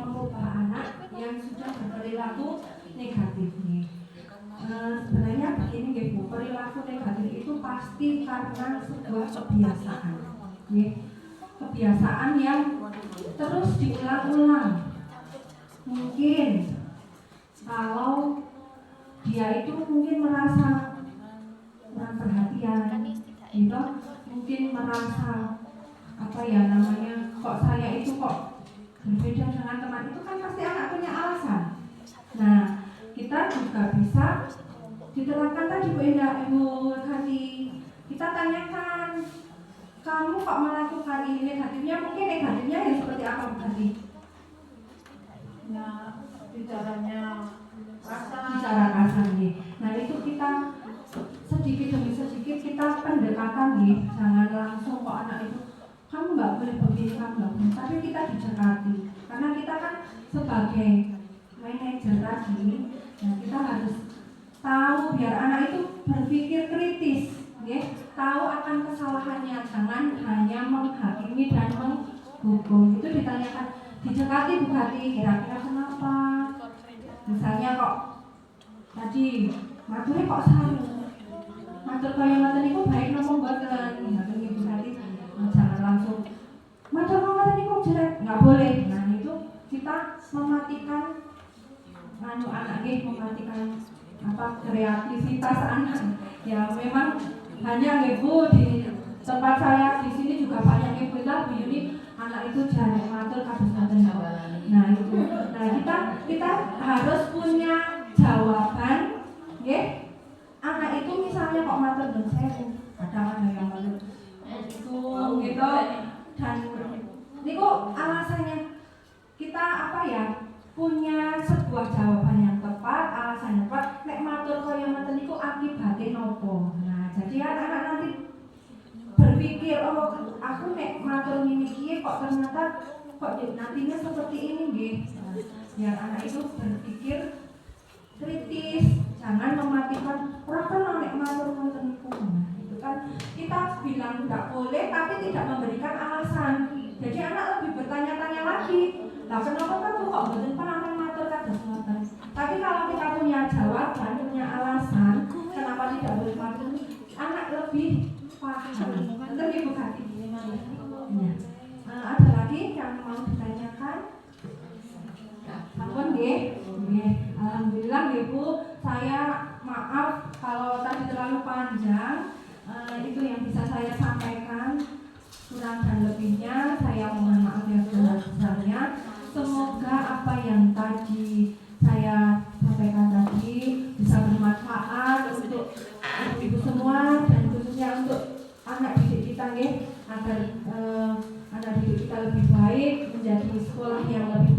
Mengubah anak yang sudah berperilaku negatif nih. Sebenarnya begini Bu, perilaku negatif itu pasti karena sebuah kebiasaan, kebiasaan yang terus diulang-ulang. Mungkin kalau dia itu mungkin merasa kurang perhatian, gitu, mungkin merasa kok saya itu kok berbeda dengan teman, itu kan pasti anak punya alasan. Nah kita juga bisa diterapkan tadi Bu Indah, Ibu Hati, kita tanyakan, kamu kok melakukan ini negatifnya, mungkin negatifnya ya seperti apa Bu Hati? Ya bicaranya bicara kasar nih. Nah itu kita sedikit demi sedikit kita pendekatan nih, jangan langsung kok anak itu kamu nggak boleh begini, kamu nggak boleh, tapi kita didekati karena kita kan sebagai manajer tadi. Nah kita harus tahu biar anak itu berpikir kritis, tahu akan kesalahannya, jangan hanya menghakimi dan menghukum. Itu ditanyakan, didekati Bu Hati, kira-kira kenapa? Misalnya kok tadi maturnya kok salah, matur kaya ngoten niku baik napa mboten? Ngoten Ibu Hati, jangan langsung matur ngoten niku jelek, nggak boleh. Nah itu kita mematikan anak mematikan kreativitas anak. Ya memang hanya Ibu di tempat saya di sini juga banyak Ibu Bu Yuni, anak itu jarang matur kados ngoten. Nah itu, kita harus punya jawaban, anak itu misalnya kok matur dan saya kadang ada yang matur itu gitu, dan niku alasannya kita punya sebuah jawaban yang tepat, alasan yang tepat. Nek matur kaya ngoten niku akibate nopo. Nah jadi anak-anak nanti berpikir, oh aku nek matur ngene iki kok ternyata kok nantinya seperti ini nggih. Biar anak itu berpikir kritis, jangan mematikan ora kena nek matur ngoten niku. Nah, itu kan kita bilang enggak boleh tapi tidak memberikan alasan. Jadi anak lebih bertanya-tanya lagi. Lah kenapa kamu kok mboten pernah matur kados ngoten? Tapi kalau kita punya jawaban, punya alasan kenapa tidak boleh matur, anak lebih paham. Betul Ibu Hati? Ya. Ada lagi yang mau ditanyakan? Sampun nggih. Alhamdulillah Ibu, saya maaf kalau tadi terlalu panjang. Itu yang bisa saya sampaikan. Kurang dan lebihnya saya mohon maaf yang sebesar-besarnya. Semoga apa agar anak didik kita lebih baik, menjadi sekolah yang lebih